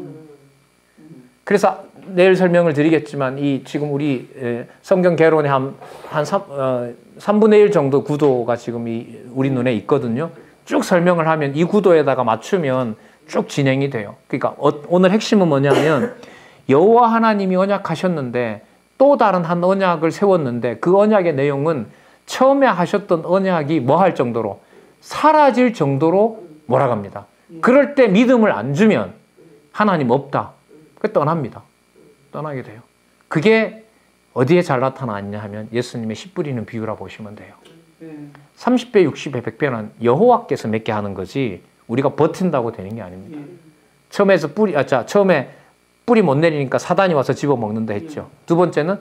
그래서 내일 설명을 드리겠지만 지금 우리 성경 개론의 한 3분의 1 정도 구도가 지금 우리 눈에 있거든요. 쭉 설명을 하면 이 구도에다가 맞추면 쭉 진행이 돼요. 그러니까 오늘 핵심은 뭐냐면 여호와 하나님이 언약하셨는데 또 다른 한 언약을 세웠는데 그 언약의 내용은 처음에 하셨던 언약이 뭐 할 정도로 사라질 정도로 몰아갑니다. 그럴 때 믿음을 안 주면 하나님 없다. 그 떠납니다. 떠나게 돼요. 그게 어디에 잘 나타나냐 하면 예수님의 씨 뿌리는 비유라 보시면 돼요. 30배, 60배, 100배는 여호와께서 맺게 하는 거지 우리가 버틴다고 되는 게 아닙니다. 처음에 뿌리 못 내리니까 사단이 와서 집어먹는다 했죠. 두 번째는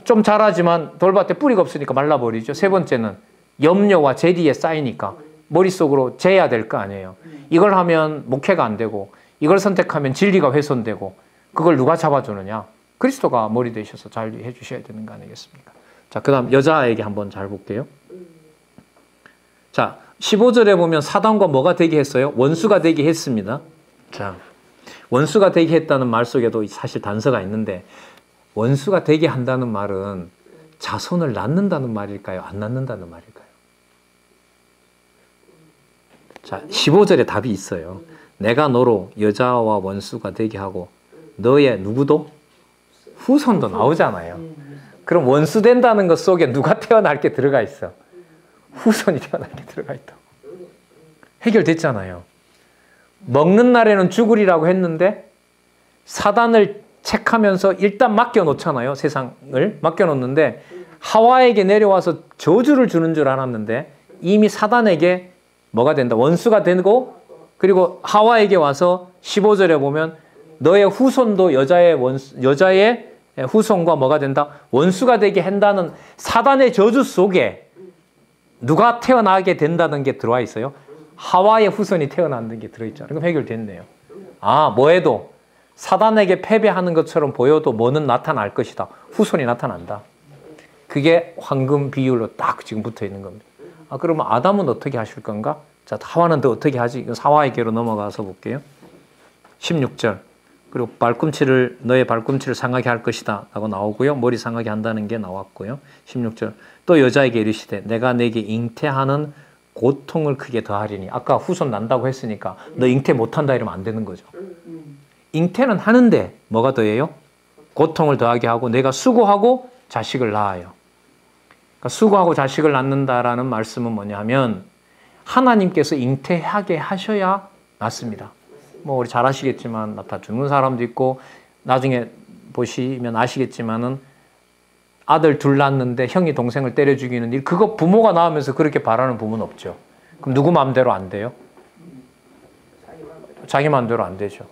좀 자라지만 돌밭에 뿌리가 없으니까 말라버리죠. 세 번째는 염려와 재리에 쌓이니까 머릿속으로 재야 될 거 아니에요. 이걸 하면 목회가 안 되고 이걸 선택하면 진리가 훼손되고 그걸 누가 잡아주느냐? 그리스도가 머리 되셔서 잘 해주셔야 되는 거 아니겠습니까? 자, 그 다음 여자에게 한번 잘 볼게요. 자, 15절에 보면 사단과 뭐가 되게 했어요? 원수가 되게 했습니다. 자, 원수가 되게 했다는 말 속에도 사실 단서가 있는데 원수가 되게 한다는 말은 자손을 낳는다는 말일까요? 안 낳는다는 말일까요? 자, 15절에 답이 있어요. 내가 너로 여자와 원수가 되게 하고 너의 누구도? 후손도 나오잖아요. 그럼 원수 된다는 것 속에 누가 태어날 게 들어가 있어? 후손이 태어날 게 들어가 있다. 해결됐잖아요. 먹는 날에는 죽으리라고 했는데 사단을 책하면서 일단 맡겨놓잖아요. 세상을 맡겨놓는데 하와에게 내려와서 저주를 주는 줄 알았는데 이미 사단에게 뭐가 된다? 원수가 되고 그리고 하와에게 와서 15절에 보면 너의 후손도 여자의 후손과 뭐가 된다? 원수가 되게 한다는 사단의 저주 속에 누가 태어나게 된다는 게 들어와 있어요? 하와의 후손이 태어나는 게 들어있잖아요. 그럼 해결됐네요. 뭐해도 사단에게 패배하는 것처럼 보여도 뭐는 나타날 것이다. 후손이 나타난다. 그게 황금 비율로 딱 지금 붙어 있는 겁니다. 그러면 아담은 어떻게 하실 건가? 자, 하와는 더 어떻게 하지? 하와에게로 넘어가서 볼게요. 16절. 그리고 너의 발꿈치를 상하게 할 것이다 라고 나오고요. 머리 상하게 한다는 게 나왔고요. 16절. 또 여자에게 이르시되 내가 내게 잉태하는 고통을 크게 더하리니. 아까 후손 난다고 했으니까 너 잉태 못한다 이러면 안 되는 거죠. 잉태는 하는데 뭐가 더해요? 고통을 더하게 하고 내가 수고하고 자식을 낳아요. 그러니까 수고하고 자식을 낳는다라는 말씀은 뭐냐면 하나님께서 잉태하게 하셔야 낳습니다. 우리 잘 아시겠지만 다 죽는 사람도 있고 나중에 보시면 아시겠지만은 아들 둘 낳았는데 형이 동생을 때려 죽이는 일, 그거 부모가 낳으면서 그렇게 바라는 부모는 없죠. 그럼 누구 마음대로 안 돼요? 자기 마음대로 안 되죠.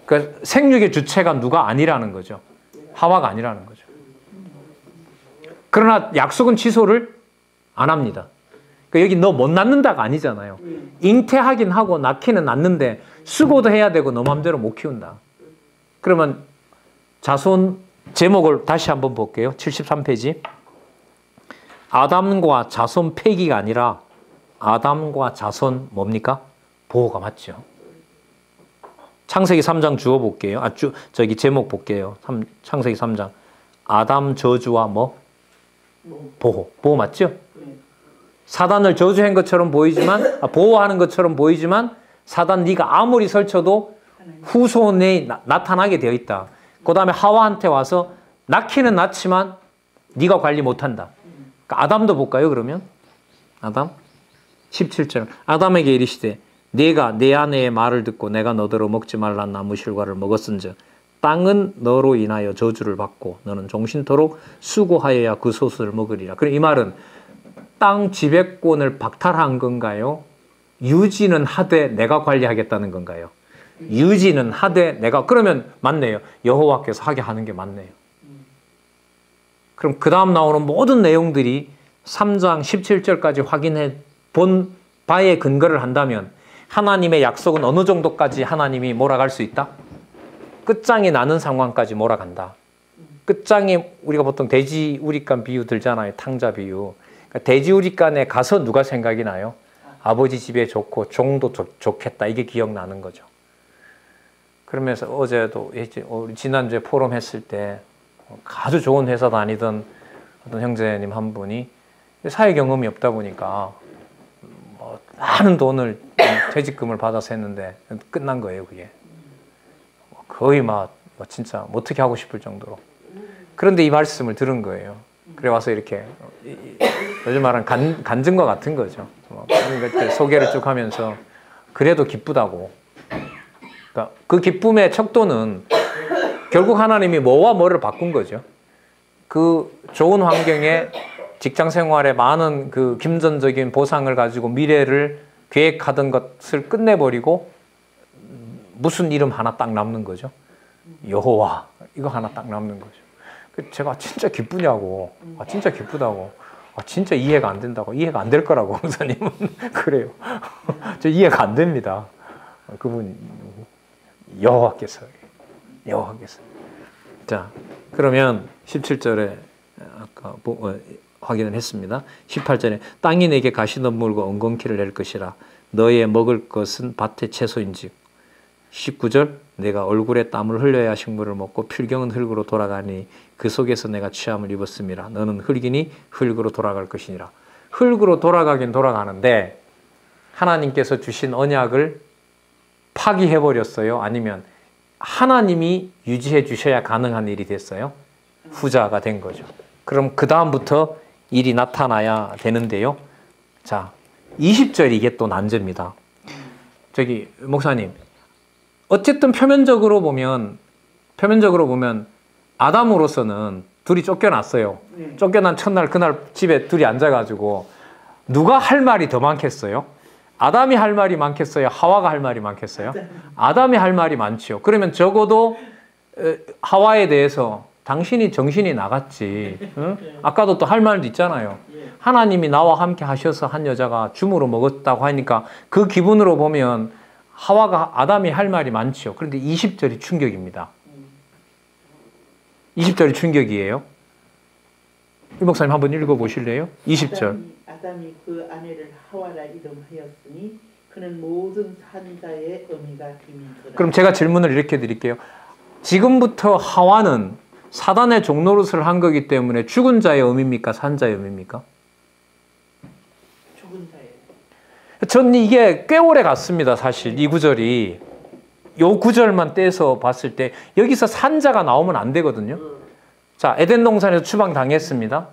그러니까 생육의 주체가 누가 아니라는 거죠. 하와가 아니라는 거죠. 그러나 약속은 취소를 안 합니다. 그러니까 여기 너 못 낳는다가 아니잖아요. 잉태하긴 하고 낳기는 낳는데 수고도 해야 되고 너 마음대로 못 키운다. 그러면 자손 제목을 다시 한번 볼게요. 73페이지. 아담과 자손 폐기가 아니라 아담과 자손 뭡니까? 보호가 맞죠. 창세기 3장 주어 볼게요. 저기 제목 볼게요. 창세기 3장. 아담 저주와 뭐? 보호. 보호 맞죠? 사단을 저주한 것처럼 보이지만, 보호하는 것처럼 보이지만, 사단 네가 아무리 설쳐도 후손에 나타나게 되어 있다. 그 다음에 하와한테 와서 낳기는 낳지만 네가 관리 못한다. 그러니까 아담도 볼까요, 그러면? 아담? 17절. 아담에게 이르시되 네가 내 아내의 말을 듣고 내가 너더러 먹지 말란 나무 실과를 먹었은즉 땅은 너로 인하여 저주를 받고 너는 종신토록 수고하여야 그 소수를 먹으리라. 그럼 이 말은 땅 지배권을 박탈한 건가요? 유지는 하되 내가 관리하겠다는 건가요? 유지는 하되 내가, 그러면 맞네요. 여호와께서 하게 하는 게 맞네요. 그럼 그 다음 나오는 모든 내용들이 3장 17절까지 확인해 본 바에 근거를 한다면 하나님의 약속은 어느 정도까지 하나님이 몰아갈 수 있다? 끝장이 나는 상황까지 몰아간다. 끝장이 우리가 보통 돼지 우리간 비유 들잖아요. 탕자 비유. 그러니까 돼지 우리간에 가서 누가 생각이 나요? 아버지 집에 좋고 종도 좋겠다. 이게 기억나는 거죠. 그러면서 어제도 우리 지난주에 포럼 했을 때 아주 좋은 회사 다니던 어떤 형제님 한 분이 사회 경험이 없다 보니까 뭐 많은 돈을 퇴직금을 받아서 했는데 끝난 거예요, 그게. 거의 막 진짜 어떻게 하고 싶을 정도로. 그런데 이 말씀을 들은 거예요. 그래 와서 이렇게 요즘 말하는 간증과 같은 거죠. 그러니까 소개를 쭉 하면서 그래도 기쁘다고. 그러니까 그 기쁨의 척도는 결국 하나님이 뭐와 뭐를 바꾼 거죠. 그 좋은 환경에 직장 생활에 많은 그 금전적인 보상을 가지고 미래를 계획하던 것을 끝내버리고 무슨 이름 하나 딱 남는 거죠. 여호와 이거 하나 딱 남는 거죠. 제가 진짜 기쁘냐고, 진짜 기쁘다고, 진짜 이해가 안 된다고. 이해가 안 될 거라고 목사님은 그래요. 저 이해가 안 됩니다. 그분 여호와께서. 자, 그러면 17절에 아까 확인을 했습니다. 18절에 땅이 내게 가시덤불과 엉겅퀴를 낼 것이라 너의 먹을 것은 밭의 채소인즉. 19절 내가 얼굴에 땀을 흘려야 식물을 먹고 필경은 흙으로 돌아가니 그 속에서 내가 취함을 입었음이라. 너는 흙이니 흙으로 돌아갈 것이니라. 흙으로 돌아가긴 돌아가는데 하나님께서 주신 언약을 파기해버렸어요? 아니면 하나님이 유지해 주셔야 가능한 일이 됐어요? 후자가 된 거죠. 그럼 그 다음부터 일이 나타나야 되는데요. 자, 20절 이게 또 난제입니다. 저기 목사님, 어쨌든 표면적으로 보면 아담으로서는 둘이 쫓겨났어요. 쫓겨난 첫날 그날 집에 둘이 앉아가지고 누가 할 말이 더 많겠어요? 아담이 할 말이 많겠어요? 하와가 할 말이 많겠어요? 아담이 할 말이 많지요. 그러면 적어도 하와에 대해서 당신이 정신이 나갔지. 응? 아까도 또 할 말도 있잖아요. 하나님이 나와 함께 하셔서 한 여자가 줌으로 먹었다고 하니까 그 기분으로 보면 하와가 아담이 할 말이 많지요. 그런데 20절이 충격입니다. 20절이 충격이에요. 이 목사님 한번 읽어보실래요? 20절. 아담이 그 아내를 하와라 이름하였으니 그는 모든 산자의 의미가 이민더라. 그럼 제가 질문을 이렇게 드릴게요. 지금부터 하와는 사단의 종노릇을 한 거기 때문에 죽은 자의 의미입니까? 산 자의 의미입니까? 죽은 자의. 전 이게 꽤 오래 갔습니다. 사실 이 구절이. 요 구절만 떼서 봤을 때 여기서 산자가 나오면 안 되거든요. 자, 에덴 동산에서 추방당했습니다.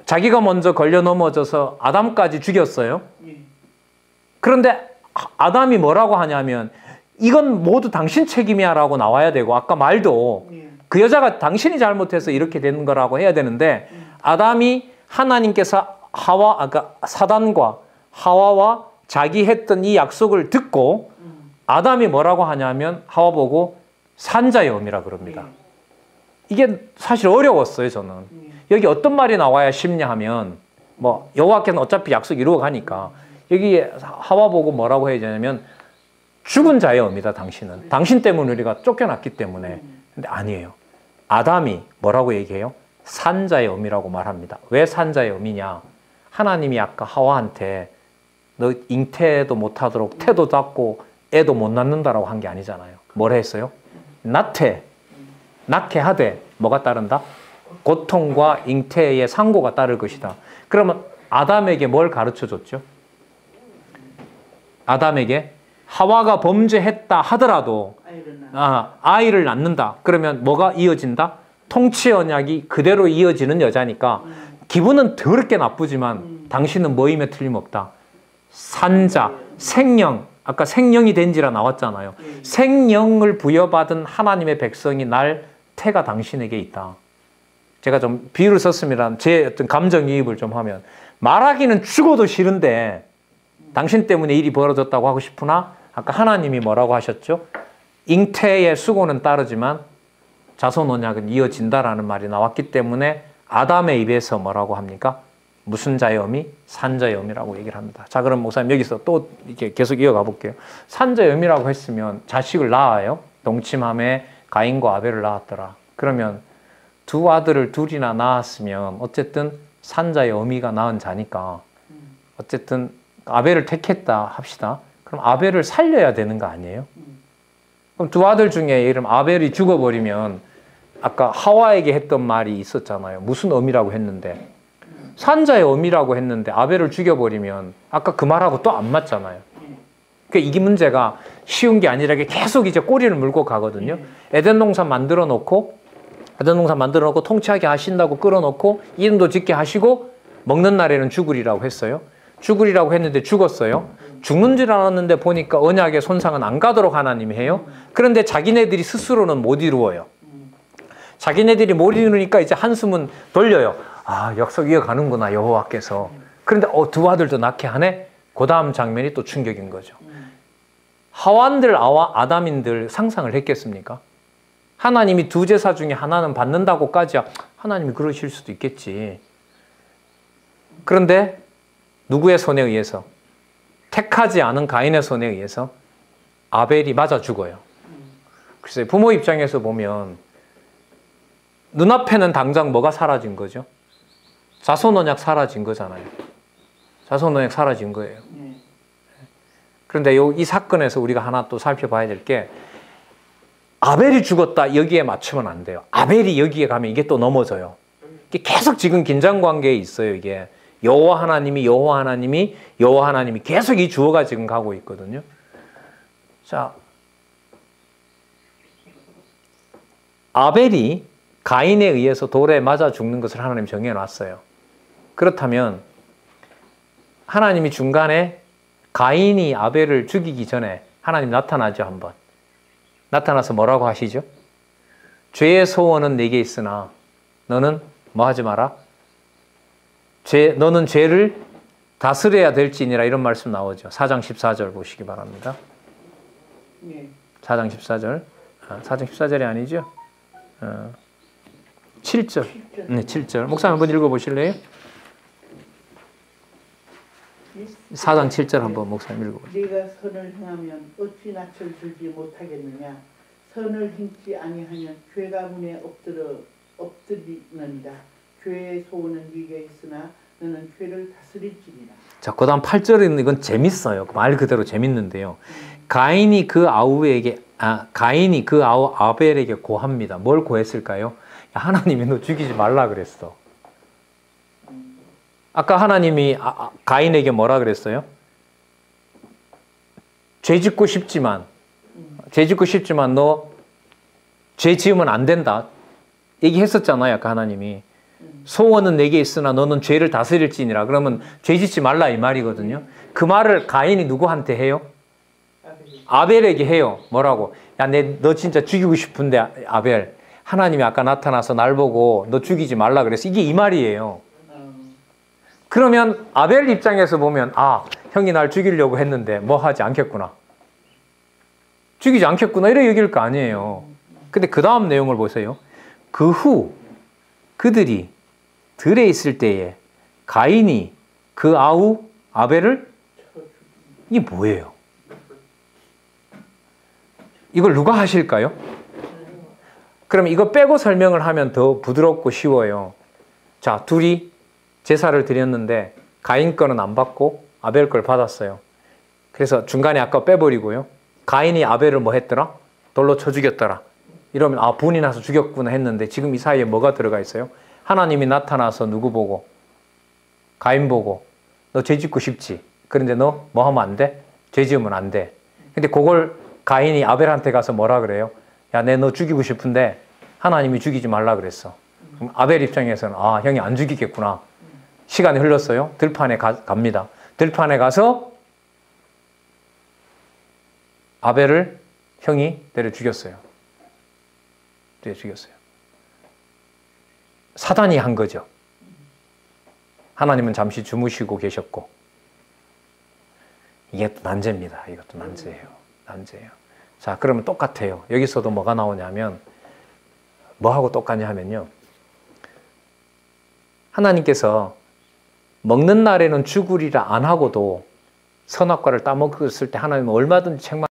자기가 먼저 걸려 넘어져서 아담까지 죽였어요. 그런데 아담이 뭐라고 하냐면 이건 모두 당신 책임이야 라고 나와야 되고, 아까 말도 그 여자가 당신이 잘못해서 이렇게 되는 거라고 해야 되는데, 아담이 하나님께서 아까 사단과 하와와 자기 했던 이 약속을 듣고 아담이 뭐라고 하냐면 하와 보고 산자의 의미라 그럽니다. 이게 사실 어려웠어요, 저는. 여기 어떤 말이 나와야 쉽냐 하면 뭐 여호와께는 어차피 약속 이루어 가니까 여기에 하와 보고 뭐라고 해야 되냐면 죽은 자의 어미다 당신은. 당신 때문에 우리가 쫓겨났기 때문에. 근데 아니에요. 아담이 뭐라고 얘기해요? 산자의 어미라고 말합니다. 왜 산자의 어미냐? 하나님이 아까 하와한테 너 잉태도 못하도록 태도 잡고 애도 못 낳는다라고 한 게 아니잖아요. 뭘 했어요? 낳게 하되 뭐가 따른다? 고통과 잉태의 상고가 따를 것이다. 그러면 아담에게 뭘 가르쳐줬죠? 아담에게 하와가 범죄했다 하더라도 아이를 낳는다. 그러면 뭐가 이어진다? 통치 언약이 그대로 이어지는 여자니까 기분은 더럽게 나쁘지만 당신은 뭐임에 틀림없다. 산자, 생명. 아까 생명이 된지라 나왔잖아요. 생명을 부여받은 하나님의 백성이 날 태가 당신에게 있다. 제가 좀 비유를 썼습니다. 제 어떤 감정이입을 좀 하면 말하기는 죽어도 싫은데 당신 때문에 일이 벌어졌다고 하고 싶으나 아까 하나님이 뭐라고 하셨죠? 잉태의 수고는 따르지만 자손 언약은 이어진다라는 말이 나왔기 때문에 아담의 입에서 뭐라고 합니까? 무슨 자의 어미? 산자의 어미라고 얘기를 합니다. 자, 그럼 목사님 여기서 또 이렇게 계속 이어가 볼게요. 산자의 어미라고 했으면 자식을 낳아요. 동침함에 가인과 아벨을 낳았더라. 그러면 두 아들을 둘이나 낳았으면 어쨌든 산자의 어미가 낳은 자니까 어쨌든 아벨을 택했다 합시다. 그럼 아벨을 살려야 되는 거 아니에요? 그럼 두 아들 중에 예를 들면 아벨이 죽어버리면 아까 하와에게 했던 말이 있었잖아요. 무슨 어미라고 했는데 산자의 어미라고 했는데 아벨을 죽여버리면 아까 그 말하고 또 안 맞잖아요. 그러니까 이 문제가 쉬운 게 아니라 계속 이제 꼬리를 물고 가거든요. 에덴 동산 만들어 놓고 통치하게 하신다고 끌어놓고 이름도 짓게 하시고 먹는 날에는 죽으리라고 했어요. 죽으리라고 했는데 죽었어요. 죽는 줄 알았는데 보니까 언약의 손상은 안 가도록 하나님이 해요. 그런데 자기네들이 스스로는 못 이루어요. 자기네들이 못 이루니까 이제 한숨은 돌려요. 아, 역석 이어가는구나 여호와께서. 그런데 두 아들도 낳게 하네. 그 다음 장면이 또 충격인 거죠. 하완들, 아담인들 상상을 했겠습니까? 하나님이 두 제사 중에 하나는 받는다고까지야 하나님이 그러실 수도 있겠지. 그런데 누구의 손에 의해서? 택하지 않은 가인의 손에 의해서 아벨이 맞아 죽어요. 글쎄요, 부모 입장에서 보면 눈앞에는 당장 뭐가 사라진 거죠? 자손 언약 사라진 거잖아요. 자손 언약 사라진 거예요. 그런데 이 사건에서 우리가 하나 또 살펴봐야 될 게 아벨이 죽었다 여기에 맞추면 안 돼요. 아벨이 여기에 가면 이게 또 넘어져요. 이게 계속 지금 긴장 관계에 있어요. 이게 여호와 하나님이 계속 이 주어가 지금 가고 있거든요. 자, 아벨이 가인에 의해서 돌에 맞아 죽는 것을 하나님 정해놨어요. 그렇다면 하나님이 중간에 가인이 아벨을 죽이기 전에 하나님 나타나죠. 한번 나타나서 뭐라고 하시죠? 죄의 소원은 내게 있으나 너는 뭐 하지 마라? 너는 죄를 다스려야 될지니라 이런 말씀 나오죠. 4장 14절 보시기 바랍니다. 4장 14절. 4장 14절이 아니죠? 7절. 네, 7절. 목사님 한번 읽어보실래요? 4장 7절 한번 목사님 읽어보세요. 네가 선을 행하면 어찌 낯을 들지 못하겠느냐. 선을 행치 아니하면 죄가 문에 엎드리느니라. 죄의 소원은 네게 있으나 너는 죄를 다스릴지니라. 자, 그 다음 8절에 있는 이건 재밌어요. 말 그대로 재밌는데요. 가인이 그 아벨에게 고합니다. 뭘 고했을까요? 하나님이 너 죽이지 말라 그랬어. 아까 하나님이 가인에게 뭐라 그랬어요? 죄 짓고 싶지만 너 죄 지으면 안 된다. 얘기했었잖아요. 아까 하나님이. 소원은 내게 있으나 너는 죄를 다스릴지니라. 그러면 죄 짓지 말라 이 말이거든요. 그 말을 가인이 누구한테 해요? 아벨에게 해요. 뭐라고? 야, 너 진짜 죽이고 싶은데 아벨. 하나님이 아까 나타나서 날 보고 너 죽이지 말라 그래서 이게 이 말이에요. 그러면 아벨 입장에서 보면 형이 날 죽이려고 했는데 뭐 하지 않겠구나. 죽이지 않겠구나 이래 여길 거 아니에요. 근데 그 다음 내용을 보세요. 그 후 그들이 들에 있을 때에 가인이 그 아우 아벨을 이게 뭐예요? 이걸 누가 하실까요? 그럼 이거 빼고 설명을 하면 더 부드럽고 쉬워요. 자, 둘이 제사를 드렸는데 가인 거는 안 받고 아벨 걸 받았어요. 그래서 중간에 아까 빼버리고요. 가인이 아벨을 뭐 했더라? 돌로 쳐 죽였더라. 이러면 아, 분이 나서 죽였구나 했는데 지금 이 사이에 뭐가 들어가 있어요? 하나님이 나타나서 누구 보고? 가인 보고 너 죄 짓고 싶지? 그런데 너 뭐 하면 안 돼? 죄 지으면 안 돼. 근데 그걸 가인이 아벨한테 가서 뭐라 그래요? 야, 내 너 죽이고 싶은데 하나님이 죽이지 말라 그랬어. 그럼 아벨 입장에서는 아, 형이 안 죽이겠구나. 시간이 흘렀어요. 들판에 갑니다. 들판에 가서 아벨을 형이 때려 죽였어요. 때려 죽였어요. 사단이 한 거죠. 하나님은 잠시 주무시고 계셨고. 이게 또 난제입니다. 이것도 난제예요. 난제예요. 자, 그러면 똑같아요. 여기서도 뭐가 나오냐면 뭐하고 똑같냐 하면요. 하나님께서 먹는 날에는 죽으리라 안 하고도 선악과를 따먹었을 때 하나님은 얼마든지 책망.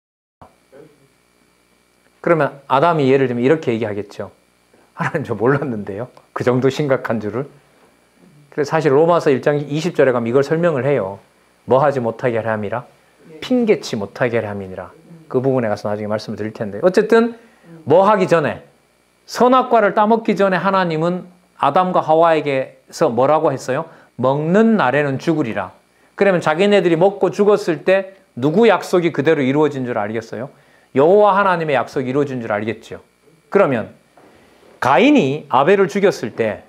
그러면 아담이 예를 들면 이렇게 얘기하겠죠. 하나님 저 몰랐는데요. 그 정도 심각한 줄을. 그래서 사실 로마서 1장 20절에 가면 이걸 설명을 해요. 뭐 하지 못하게 하려 함이라? 핑계치 못하게 하려 함이니라. 그 부분에 가서 나중에 말씀을 드릴 텐데. 어쨌든 뭐 하기 전에 선악과를 따먹기 전에 하나님은 아담과 하와에게서 뭐라고 했어요? 먹는 날에는 죽으리라. 그러면 자기네들이 먹고 죽었을 때 누구 약속이 그대로 이루어진 줄 알겠어요? 여호와 하나님의 약속이 이루어진 줄 알겠죠. 그러면 가인이 아벨을 죽였을 때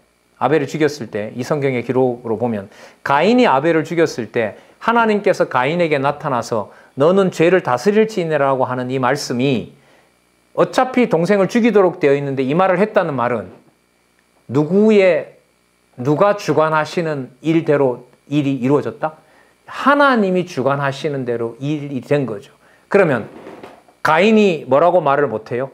이 성경의 기록으로 보면 가인이 아벨을 죽였을 때 하나님께서 가인에게 나타나서 너는 죄를 다스릴지니라고 하는 이 말씀이 어차피 동생을 죽이도록 되어 있는데 이 말을 했다는 말은 누가 주관하시는 일대로 일이 이루어졌다? 하나님이 주관하시는 대로 일이 된 거죠. 그러면 가인이 뭐라고 말을 못해요?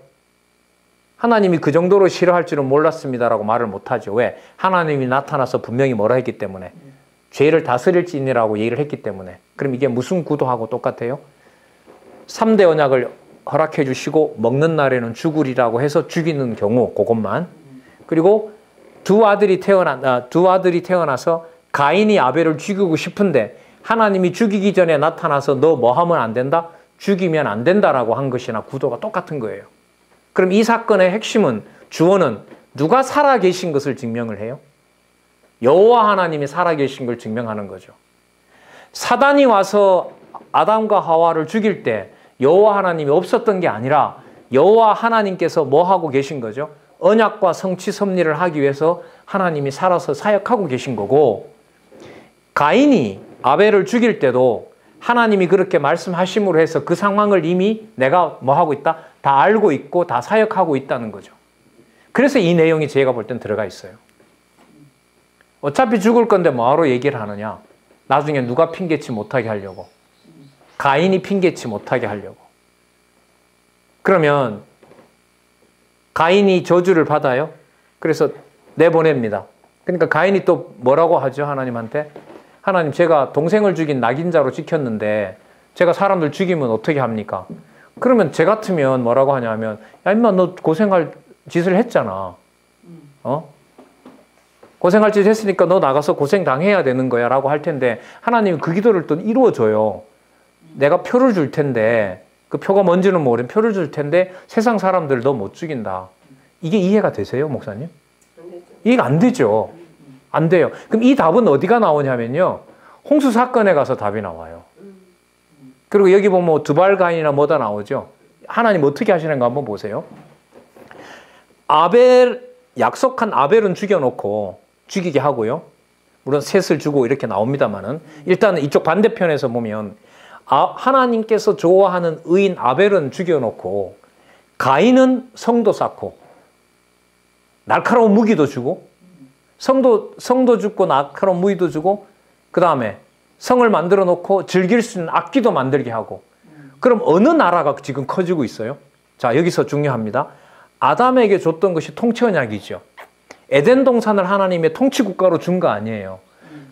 하나님이 그 정도로 싫어할 줄은 몰랐습니다라고 말을 못하죠. 왜? 하나님이 나타나서 분명히 뭐라 했기 때문에. 죄를 다스릴지니라고 얘기를 했기 때문에. 그럼 이게 무슨 구도하고 똑같아요? 3대 언약을 허락해 주시고 먹는 날에는 죽으리라고 해서 죽이는 경우 그것만. 그리고 두 아들이 태어나서 가인이 아벨을 죽이고 싶은데 하나님이 죽이기 전에 나타나서 너 뭐 하면 안 된다? 죽이면 안 된다라고 한 것이나 구도가 똑같은 거예요. 그럼 이 사건의 핵심은 주어는 누가 살아계신 것을 증명을 해요? 여호와 하나님이 살아계신 걸 증명하는 거죠. 사단이 와서 아담과 하와를 죽일 때 여호와 하나님이 없었던 게 아니라 여호와 하나님께서 뭐 하고 계신 거죠? 언약과 성취 섭리를 하기 위해서 하나님이 살아서 사역하고 계신 거고, 가인이 아벨을 죽일 때도 하나님이 그렇게 말씀하심으로 해서 그 상황을 이미 내가 뭐 하고 있다? 다 알고 있고 다 사역하고 있다는 거죠. 그래서 이 내용이 제가 볼 땐 들어가 있어요. 어차피 죽을 건데 뭐하러 얘기를 하느냐? 나중에 누가 핑계치 못하게 하려고. 가인이 핑계치 못하게 하려고. 그러면 가인이 저주를 받아요. 그래서 내보냅니다. 그러니까 가인이 또 뭐라고 하죠? 하나님한테. 하나님, 제가 동생을 죽인 낙인자로 찍혔는데 제가 사람들 죽이면 어떻게 합니까? 그러면 제 같으면 뭐라고 하냐면, 야 임마 너 고생할 짓을 했잖아. 고생할 짓 했으니까 너 나가서 고생 당해야 되는 거야 라고 할 텐데, 하나님이 그 기도를 또 이루어줘요. 내가 표를 줄 텐데, 그 표가 뭔지는 모르는 표를 줄 텐데 세상 사람들 너 못 죽인다. 이게 이해가 되세요, 목사님? 이해가 안 되죠. 안 돼요. 그럼 이 답은 어디가 나오냐면요, 홍수 사건에 가서 답이 나와요. 그리고 여기 보면 두발가인이나 뭐다 나오죠. 하나님 어떻게 하시는가 한번 보세요. 약속한 아벨은 죽여놓고 죽이게 하고요. 물론 셋을 주고 이렇게 나옵니다만은, 일단은 이쪽 반대편에서 보면 하나님께서 좋아하는 의인 아벨은 죽여놓고 가인은 성도 쌓고 날카로운 무기도 주고, 성도 죽고 날카로운 무기도 주고, 그 다음에 성을 만들어 놓고 즐길 수 있는 악기도 만들게 하고. 그럼 어느 나라가 지금 커지고 있어요? 자, 여기서 중요합니다. 아담에게 줬던 것이 통치 언약이죠. 에덴 동산을 하나님의 통치 국가로 준 거 아니에요.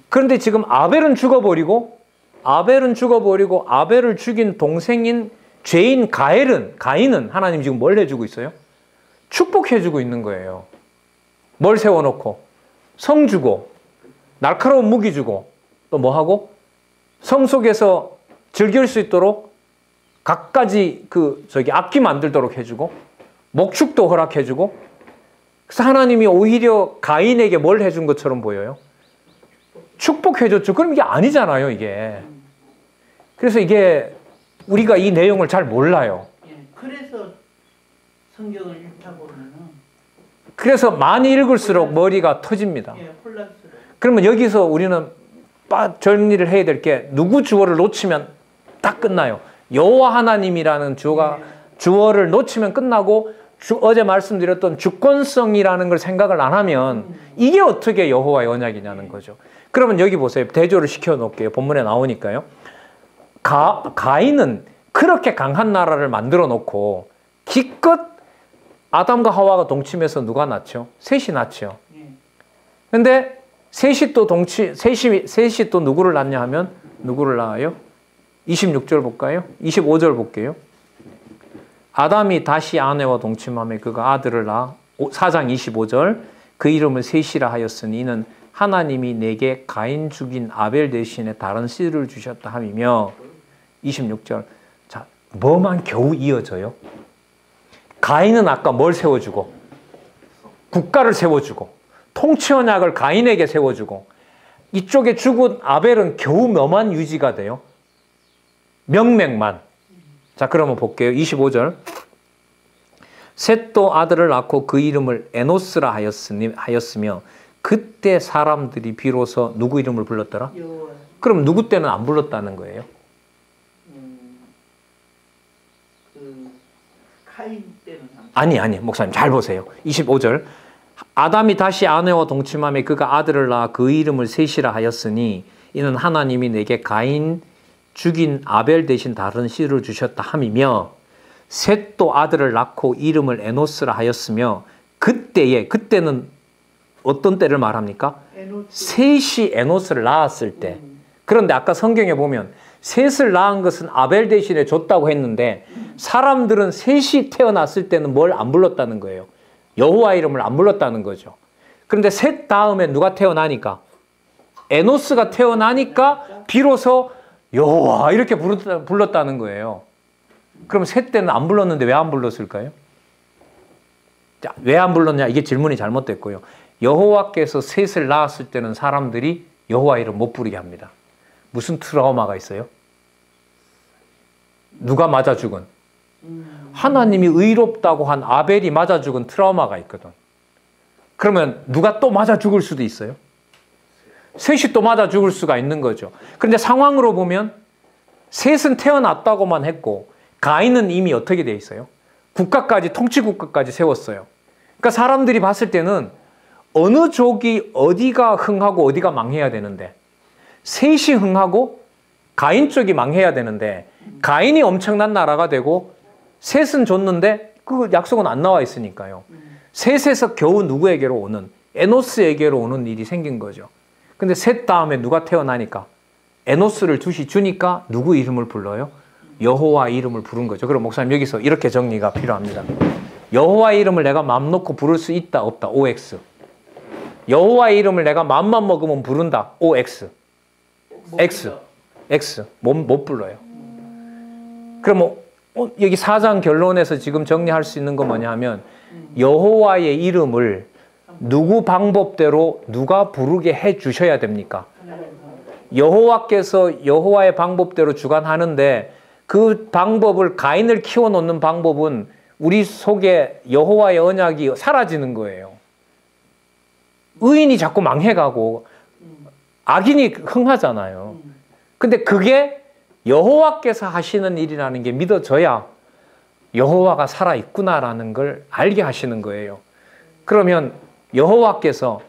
그런데 지금 아벨은 죽어버리고 아벨을 죽인 동생인 죄인 가인은 하나님 지금 뭘 해주고 있어요? 축복해주고 있는 거예요. 뭘 세워놓고? 성 주고, 날카로운 무기 주고, 또 뭐 하고? 성 속에서 즐길 수 있도록 갖가지 악기 만들도록 해주고, 목축도 허락해주고, 그래서 하나님이 오히려 가인에게 뭘 해준 것처럼 보여요? 축복해줬죠. 그럼 이게 아니잖아요, 이게. 그래서 이게 우리가 이 내용을 잘 몰라요. 예, 그래서 성경을 읽다 보면은 그래서 많이 읽을수록 머리가 터집니다. 예, 혼란스러워. 그러면 여기서 우리는 정리를 해야 될 게 누구 주어를 놓치면 딱 끝나요. 여호와 하나님이라는 주어를 놓치면 끝나고 어제 말씀드렸던 주권성이라는 걸 생각을 안 하면 이게 어떻게 여호와의 언약이냐는 거죠. 그러면 여기 보세요. 대조를 시켜놓을게요. 본문에 나오니까요. 가인은 그렇게 강한 나라를 만들어 놓고 기껏 아담과 하와가 동침해서 누가 낳죠? 셋이 낳죠. 근데 셋이 또 누구를 낳냐 하면 누구를 낳아요? 26절 볼까요? 25절 볼게요. 아담이 다시 아내와 동침하며 그가 아들을 낳아 4장 25절 그 이름을 셋이라 하였으니 이는 하나님이 내게 가인 죽인 아벨 대신에 다른 씨를 주셨다 함이며 26절 자 뭐만 겨우 이어져요? 가인은 아까 뭘 세워주고 국가를 세워주고 통치 언약을 가인에게 세워주고 이쪽에 죽은 아벨은 겨우 뭐만 유지가 돼요? 명맥만. 자 그러면 볼게요. 25절 셋도 아들을 낳고 그 이름을 에노스라 하였으며 그때 사람들이 비로소 누구 이름을 불렀더라? 여호와. 그럼 누구 때는 안 불렀다는 거예요? 가인 때는 안 아니 목사님 잘 보세요. 25절 아담이 다시 아내와 동침하며 그가 아들을 낳아 그 이름을 셋이라 하였으니 이는 하나님이 내게 가인 죽인 아벨 대신 다른 씨를 주셨다 함이며 셋도 아들을 낳고 이름을 에노스라 하였으며 그때는 어떤 때를 말합니까? 셋이 에노스를 낳았을 때. 그런데 아까 성경에 보면 셋을 낳은 것은 아벨 대신에 줬다고 했는데 사람들은 셋이 태어났을 때는 뭘 안 불렀다는 거예요. 여호와 이름을 안 불렀다는 거죠. 그런데 셋 다음에 누가 태어나니까 에노스가 태어나니까 비로소 여호와 이렇게 불렀다는 거예요. 그럼 셋 때는 안 불렀는데 왜 안 불렀을까요? 자, 왜 안 불렀냐? 이게 질문이 잘못됐고요. 여호와께서 셋을 낳았을 때는 사람들이 여호와 이름 못 부르게 합니다. 무슨 트라우마가 있어요? 누가 맞아 죽은? 하나님이 의롭다고 한 아벨이 맞아 죽은 트라우마가 있거든. 그러면 누가 또 맞아 죽을 수도 있어요? 셋이 또 맞아 죽을 수가 있는 거죠. 그런데 상황으로 보면 셋은 태어났다고만 했고 가인은 이미 어떻게 돼 있어요? 통치 국가까지 세웠어요. 그러니까 사람들이 봤을 때는 어느 족이 어디가 흥하고 어디가 망해야 되는데 셋이 흥하고 가인 쪽이 망해야 되는데 가인이 엄청난 나라가 되고 셋은 줬는데 그 약속은 안 나와 있으니까요. 셋에서 겨우 누구에게로 오는 에노스에게로 오는 일이 생긴 거죠. 근데 셋 다음에 누가 태어나니까 에노스를 주니까 누구 이름을 불러요? 여호와 이름을 부른 거죠. 그럼 목사님 여기서 이렇게 정리가 필요합니다. 여호와 이름을 내가 맘 놓고 부를 수 있다 없다 OX. 여호와 이름을 내가 맘만 먹으면 부른다 OX. X. 못 불러요. 그럼 여기 4장 결론에서 지금 정리할 수 있는 건 뭐냐 하면 여호와의 이름을 누구 방법대로 누가 부르게 해 주셔야 됩니까? 여호와께서 여호와의 방법대로 주관하는데 그 방법을 가인을 키워놓는 방법은 우리 속에 여호와의 언약이 사라지는 거예요. 의인이 자꾸 망해가고 악인이 흥하잖아요. 근데 그게 여호와께서 하시는 일이라는 게 믿어져야 여호와가 살아있구나라는 걸 알게 하시는 거예요. 그러면 여호와께서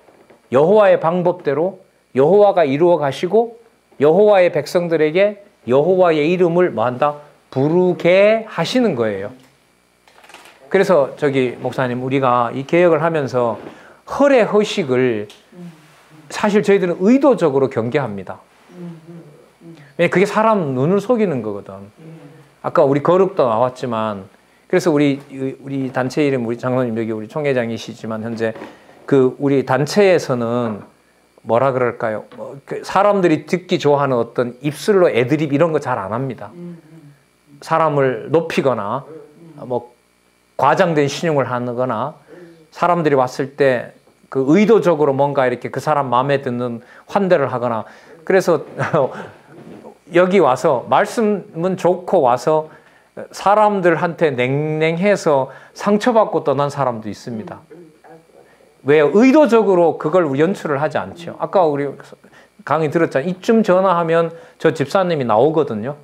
여호와의 방법대로 여호와가 이루어 가시고 여호와의 백성들에게 여호와의 이름을 뭐한다? 부르게 하시는 거예요. 그래서 목사님 우리가 이 개혁을 하면서 허례허식을 사실 저희들은 의도적으로 경계합니다. 왜냐면 그게 사람 눈을 속이는 거거든. 아까 우리 거룩도 나왔지만, 그래서 우리 단체 이름, 우리 장로님 여기 우리 총회장이시지만 현재 그 우리 단체에서는 뭐라 그럴까요? 사람들이 듣기 좋아하는 어떤 입술로 애드립 이런 거 잘 안 합니다. 사람을 높이거나 뭐 과장된 신용을 하거나 사람들이 왔을 때 그 의도적으로 뭔가 이렇게 그 사람 마음에 드는 환대를 하거나, 그래서 여기 와서 말씀은 좋고 와서 사람들한테 냉랭해서 상처받고 떠난 사람도 있습니다. 왜요? 의도적으로 그걸 연출을 하지 않죠. 아까 우리 강의 들었잖아요. 이쯤 전화하면 저 집사님이 나오거든요.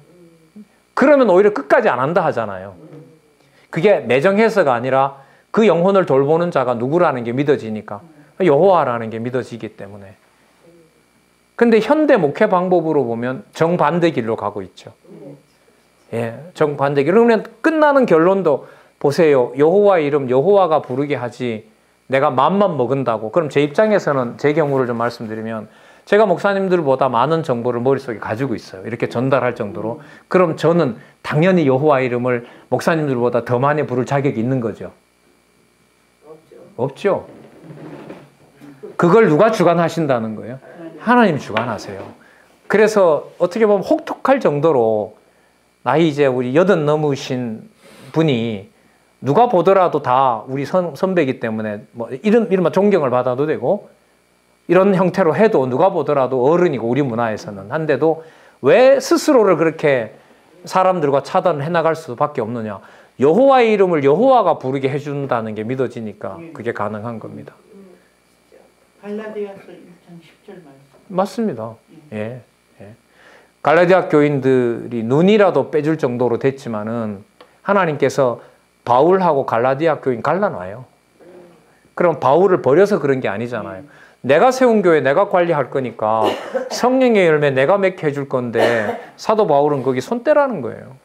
그러면 오히려 끝까지 안 한다 하잖아요. 그게 매정해서가 아니라 그 영혼을 돌보는 자가 누구라는 게 믿어지니까, 여호와라는 게 믿어지기 때문에. 근데 현대 목회 방법으로 보면 정반대 길로 가고 있죠. 예, 정반대 길. 그러면 끝나는 결론도 보세요. 여호와의 이름 여호와가 부르게 하지 내가 맘만 먹은다고. 그럼 제 입장에서는 제 경우를 좀 말씀드리면, 제가 목사님들보다 많은 정보를 머릿속에 가지고 있어요. 이렇게 전달할 정도로. 그럼 저는 당연히 여호와 이름을 목사님들보다 더 많이 부를 자격이 있는 거죠. 없죠. 그걸 누가 주관하신다는 거예요? 하나님 주관하세요. 그래서 어떻게 보면 혹독할 정도로 나이 이제 우리 80 넘으신 분이 누가 보더라도 다 우리 선배이기 때문에 뭐 이런 존경을 받아도 되고, 이런 형태로 해도 누가 보더라도 어른이고 우리 문화에서는 한데도 왜 스스로를 그렇게 사람들과 차단을 해나갈 수밖에 없느냐? 여호와의 이름을 여호와가 부르게 해준다는 게 믿어지니까 그게 가능한 겁니다. 갈라디아서 1장 10절 말씀. 맞습니다. 예, 예. 갈라디아 교인들이 눈이라도 빼줄 정도로 됐지만은 하나님께서 바울하고 갈라디아 교인 갈라놔요. 그럼 바울을 버려서 그런 게 아니잖아요. 내가 세운 교회 내가 관리할 거니까 성령의 열매 내가 맺게 해줄 건데 사도 바울은 거기 손 떼라는 거예요.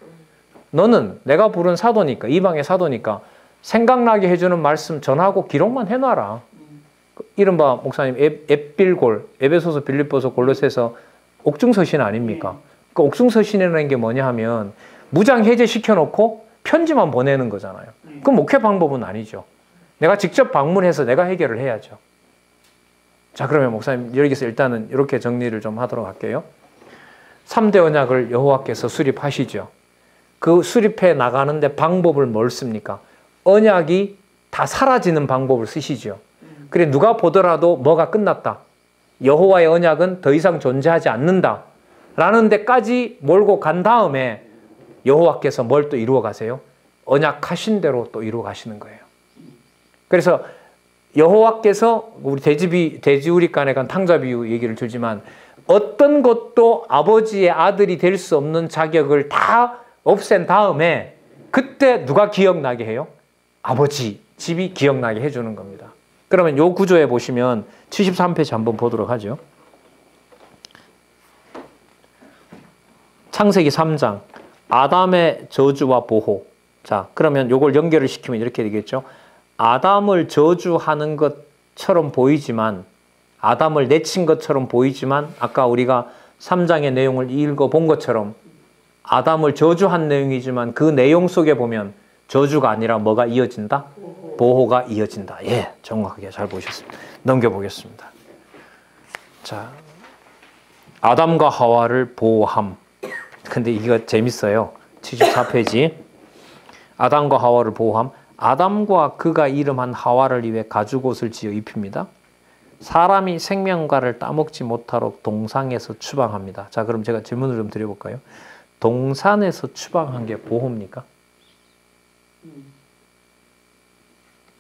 너는 내가 부른 사도니까, 이방의 사도니까 생각나게 해주는 말씀 전하고 기록만 해놔라. 이른바 목사님 앱빌골, 에베소서, 빌립보서, 골로새서 옥중서신 아닙니까? 그 옥중서신이라는 게 뭐냐 하면 무장 해제시켜놓고 편지만 보내는 거잖아요. 그럼 목회 방법은 아니죠. 내가 직접 방문해서 내가 해결을 해야죠. 자, 그러면 목사님 여기서 일단은 이렇게 정리를 좀 하도록 할게요. 3대 언약을 여호와께서 수립하시죠. 그 수립해 나가는데 방법을 뭘 씁니까? 언약이 다 사라지는 방법을 쓰시죠. 그래 누가 보더라도 뭐가 끝났다. 여호와의 언약은 더 이상 존재하지 않는다. 라는 데까지 몰고 간 다음에 여호와께서 뭘 또 이루어 가세요? 언약하신 대로 또 이루어 가시는 거예요. 그래서 여호와께서 우리 돼지우리간에 간 탕자비유 얘기를 들지만 어떤 것도 아버지의 아들이 될 수 없는 자격을 다 없앤 다음에 그때 누가 기억나게 해요? 아버지 집이 기억나게 해주는 겁니다. 그러면 요 구조에 보시면 73페이지 한번 보도록 하죠. 창세기 3장 아담의 저주와 보호. 자, 그러면 요걸 연결을 시키면 이렇게 되겠죠. 아담을 저주하는 것처럼 보이지만, 아담을 내친 것처럼 보이지만 아까 우리가 3장의 내용을 읽어본 것처럼 아담을 저주한 내용이지만 그 내용 속에 보면 저주가 아니라 뭐가 이어진다? 보호가 이어진다. 예, 정확하게 잘 보셨습니다. 넘겨보겠습니다. 자, 아담과 하와를 보호함. 근데 이거 재밌어요. 74페이지. 아담과 하와를 보호함. 아담과 그가 이름한 하와를 위해 가죽옷을 지어 입힙니다. 사람이 생명과를 따먹지 못하도록 동산에서 추방합니다. 자, 그럼 제가 질문을 좀 드려볼까요? 동산에서 추방한 게 보호입니까?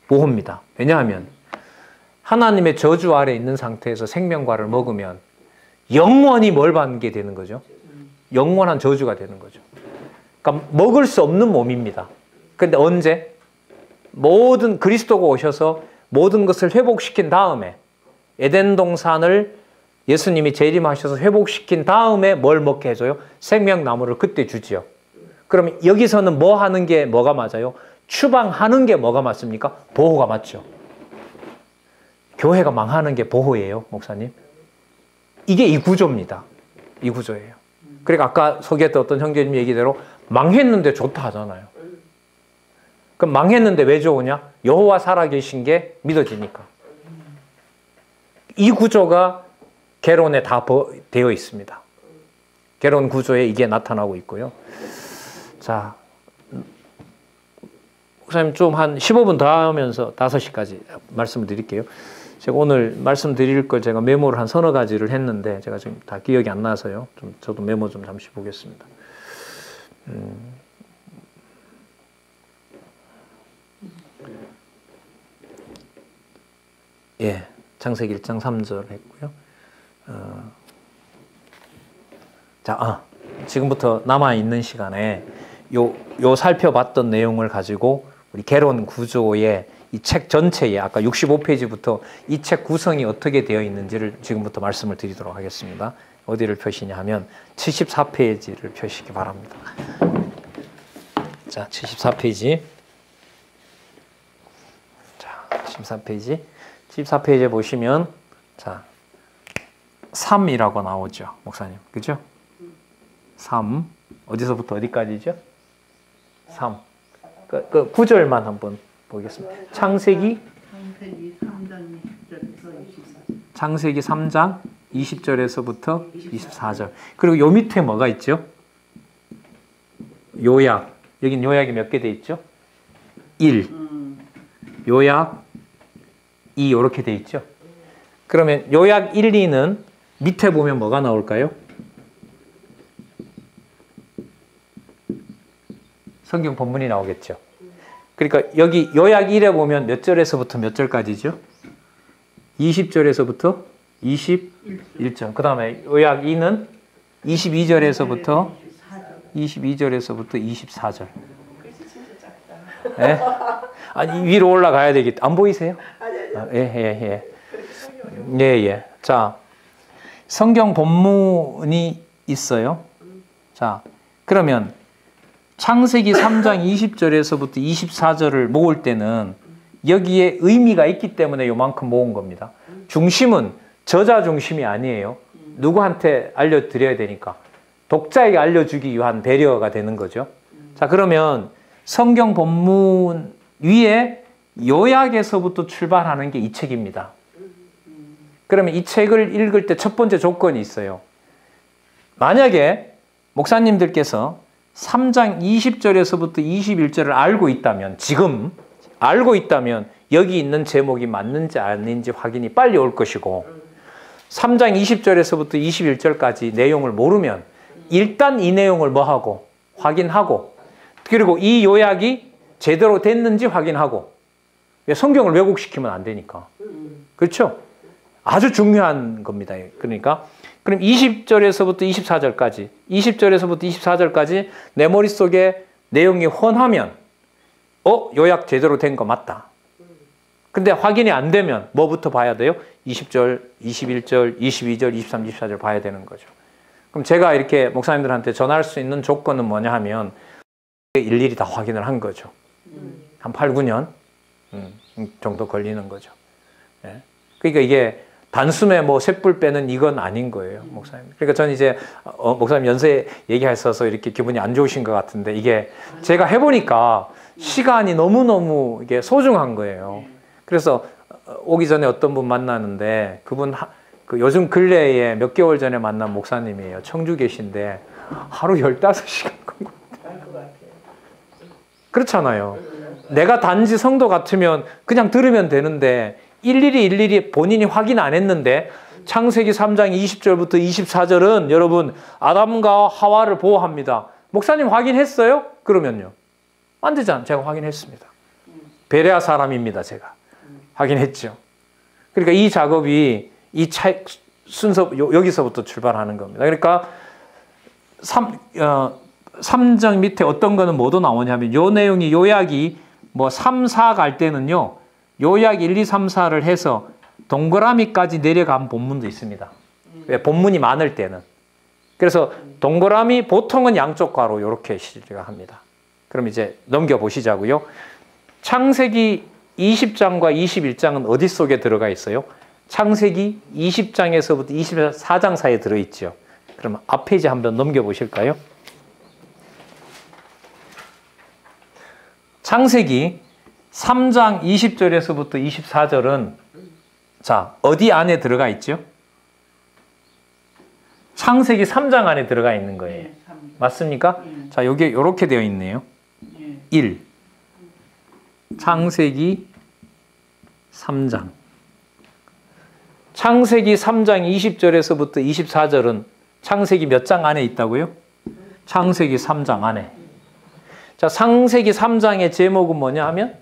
보호입니다. 왜냐하면 하나님의 저주 아래 있는 상태에서 생명과를 먹으면 영원히 뭘 받게 되는 거죠? 영원한 저주가 되는 거죠. 그러니까 먹을 수 없는 몸입니다. 근데 언제? 모든 그리스도가 오셔서 모든 것을 회복시킨 다음에 에덴 동산을 예수님이 재림하셔서 회복시킨 다음에 뭘 먹게 해줘요? 생명나무를 그때 주지요. 그럼 여기서는 뭐 하는 게 뭐가 맞아요? 추방하는 게 뭐가 맞습니까? 보호가 맞죠. 교회가 망하는 게 보호예요, 목사님. 이게 이 구조입니다. 이 구조예요. 그러니까 아까 소개했던 어떤 형제님 얘기대로 망했는데 좋다 하잖아요. 그럼 망했는데 왜 좋으냐? 여호와 살아계신 게 믿어지니까. 이 구조가 개론에 다 되어 있습니다. 개론 구조에 이게 나타나고 있고요. 자, 목사님 좀 한 15분 더 하면서 5시까지 말씀을 드릴게요. 제가 오늘 말씀드릴 걸 제가 메모를 한 서너 가지를 했는데 제가 지금 다 기억이 안 나서요. 좀 저도 메모 좀 잠시 보겠습니다. 예, 창세기 1장 3절 했고요. 자, 지금부터 남아있는 시간에 요 살펴봤던 내용을 가지고 우리 개론 구조의 이 책 전체에 아까 65페이지부터 이 책 구성이 어떻게 되어 있는지를 지금부터 말씀을 드리도록 하겠습니다. 어디를 표시냐 하면 74페이지를 펴시기 바랍니다. 자, 74페이지. 자, 74페이지. 74페이지에 보시면 자, 3이라고 나오죠. 목사님. 그죠? 3. 어디서부터 어디까지죠? 3. 그 구절만 한번 보겠습니다. 창세기 3장 20절에서 24절. 창세기 3장 20절에서부터 24절. 그리고 요 밑에 뭐가 있죠? 요약. 여긴 요약이 몇 개 돼 있죠? 1. 요약 2 이렇게 돼 있죠? 그러면 요약 1, 2는 밑에 보면 뭐가 나올까요? 성경 본문이 나오겠죠. 그러니까 여기 요약 1에 보면 몇 절에서부터 몇 절까지죠? 20절에서부터 21절. 그 다음에 요약 2는 22절에서부터 24절. 네? 아니, 위로 올라가야 되겠다. 안 보이세요? 예. 자, 성경 본문이 있어요. 자, 그러면 창세기 3장 20절에서부터 24절을 모을 때는 여기에 의미가 있기 때문에 요만큼 모은 겁니다. 중심은 저자 중심이 아니에요. 누구한테 알려드려야 되니까. 독자에게 알려주기 위한 배려가 되는 거죠. 자, 그러면 성경 본문 위에 요약에서부터 출발하는 게 이 책입니다. 그러면 이 책을 읽을 때 첫 번째 조건이 있어요. 만약에 목사님들께서 3장 20절에서부터 21절을 알고 있다면, 지금 알고 있다면 여기 있는 제목이 맞는지 아닌지 확인이 빨리 올 것이고, 3장 20절에서부터 21절까지 내용을 모르면 일단 이 내용을 뭐하고 확인하고, 그리고 이 요약이 제대로 됐는지 확인하고. 성경을 왜곡시키면 안 되니까. 그렇죠? 아주 중요한 겁니다. 그러니까 그럼 20절에서부터 24절까지, 20절에서부터 24절까지 내 머릿속에 내용이 훤하면 요약 제대로 된 거 맞다. 근데 확인이 안 되면 뭐부터 봐야 돼요? 20절, 21절, 22절, 23, 24절 봐야 되는 거죠. 그럼 제가 이렇게 목사님들한테 전할 수 있는 조건은 뭐냐 하면 일일이 다 확인을 한 거죠. 한 8, 9년 정도 걸리는 거죠. 예. 그러니까 이게 단숨에 뭐 쇳불 빼는 이건 아닌 거예요, 목사님. 그러니까 저는 이제 목사님 연세 얘기하셔서 이렇게 기분이 안 좋으신 것 같은데, 이게 제가 해보니까 시간이 너무너무 이게 소중한 거예요. 그래서 오기 전에 어떤 분 만나는데, 그분 그 요즘 근래에 몇 개월 전에 만난 목사님이에요. 청주 계신데 하루 15시간 공부. 그렇잖아요. 내가 단지 성도 같으면 그냥 들으면 되는데 일일이 본인이 확인 안 했는데, 창세기 3장 20절부터 24절은 여러분 아담과 하와를 보호합니다. 목사님 확인했어요? 그러면요. 안 되잖아요. 제가 확인했습니다. 베레아 사람입니다. 제가 확인했죠. 그러니까 이 작업이 이 순서 여기서부터 출발하는 겁니다. 그러니까 3장 밑에 어떤 거는 뭐도 나오냐면, 요 내용이 요약이 뭐 3, 4 갈 때는요, 요약 1, 2, 3, 4를 해서 동그라미까지 내려간 본문도 있습니다. 왜? 본문이 많을 때는. 그래서 동그라미 보통은 양쪽 괄호 이렇게 시작합니다. 그럼 이제 넘겨보시자고요. 창세기 20장과 21장은 어디 속에 들어가 있어요? 창세기 20장에서부터 24장 사이에 들어있죠. 그러면 앞 페이지 한번 넘겨보실까요? 창세기 3장 20절에서부터 24절은 자, 어디 안에 들어가 있죠? 창세기 3장 안에 들어가 있는 거예요. 맞습니까? 자, 여기 이렇게 되어 있네요. 1. 창세기 3장. 창세기 3장 20절에서부터 24절은 창세기 몇 장 안에 있다고요? 창세기 3장 안에. 자, 창세기 3장의 제목은 뭐냐 하면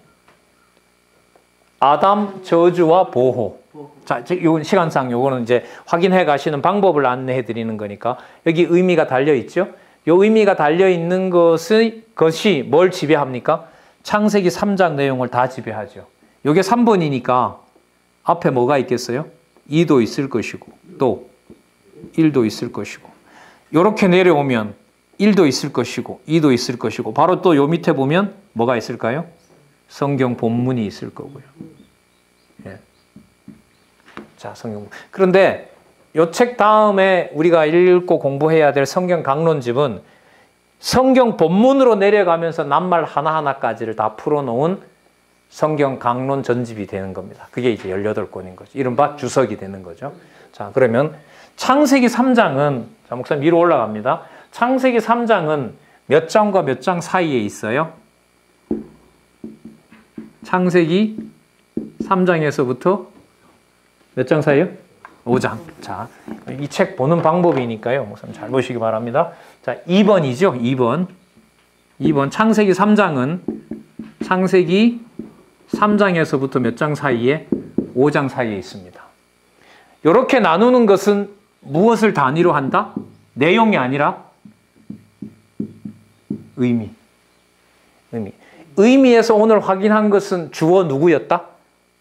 아담 저주와 보호. 자, 요 시간상 요거는 이제 확인해 가시는 방법을 안내해 드리는 거니까 여기 의미가 달려 있죠? 요 의미가 달려 있는 것이 뭘 지배합니까? 창세기 3장 내용을 다 지배하죠. 요게 3번이니까 앞에 뭐가 있겠어요? 2도 있을 것이고 또 1도 있을 것이고 요렇게 내려오면 1도 있을 것이고 2도 있을 것이고 바로 또 요 밑에 보면 뭐가 있을까요? 성경 본문이 있을 거고요. 예. 자, 성경. 그런데 요 책 다음에 우리가 읽고 공부해야 될 성경 강론집은 성경 본문으로 내려가면서 낱말 하나하나까지를 다 풀어놓은 성경 강론 전집이 되는 겁니다. 그게 이제 18권인 거죠. 이른바 주석이 되는 거죠. 자, 그러면 창세기 3장은, 자, 목사님 위로 올라갑니다. 창세기 3장은 몇 장과 몇 장 사이에 있어요? 창세기 3장에서부터 몇 장 사이요? 5장. 자, 이 책 보는 방법이니까요. 목사님 잘 보시기 바랍니다. 자, 2번이죠. 2번. 창세기 3장은 창세기 3장에서부터 몇 장 사이에? 5장 사이에 있습니다. 이렇게 나누는 것은 무엇을 단위로 한다? 내용이 아니라 의미. 의미에서 오늘 확인한 것은 주어 누구였다?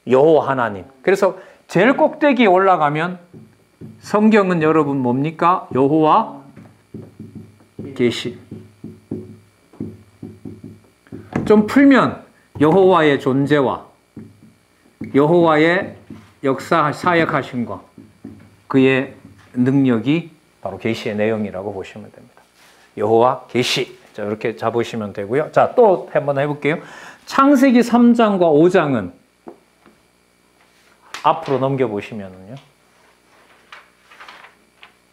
여호와 하나님. 그래서 제일 꼭대기에 올라가면 성경은 여러분 뭡니까? 여호와 계시. 좀 풀면 여호와의 존재와 여호와의 역사 사역하심과 그의 능력이 바로 계시의 내용이라고 보시면 됩니다. 여호와 계시. 자, 이렇게 잡으시면 되고요. 자, 또 한번 해볼게요. 창세기 3장과 5장은 앞으로 넘겨보시면요.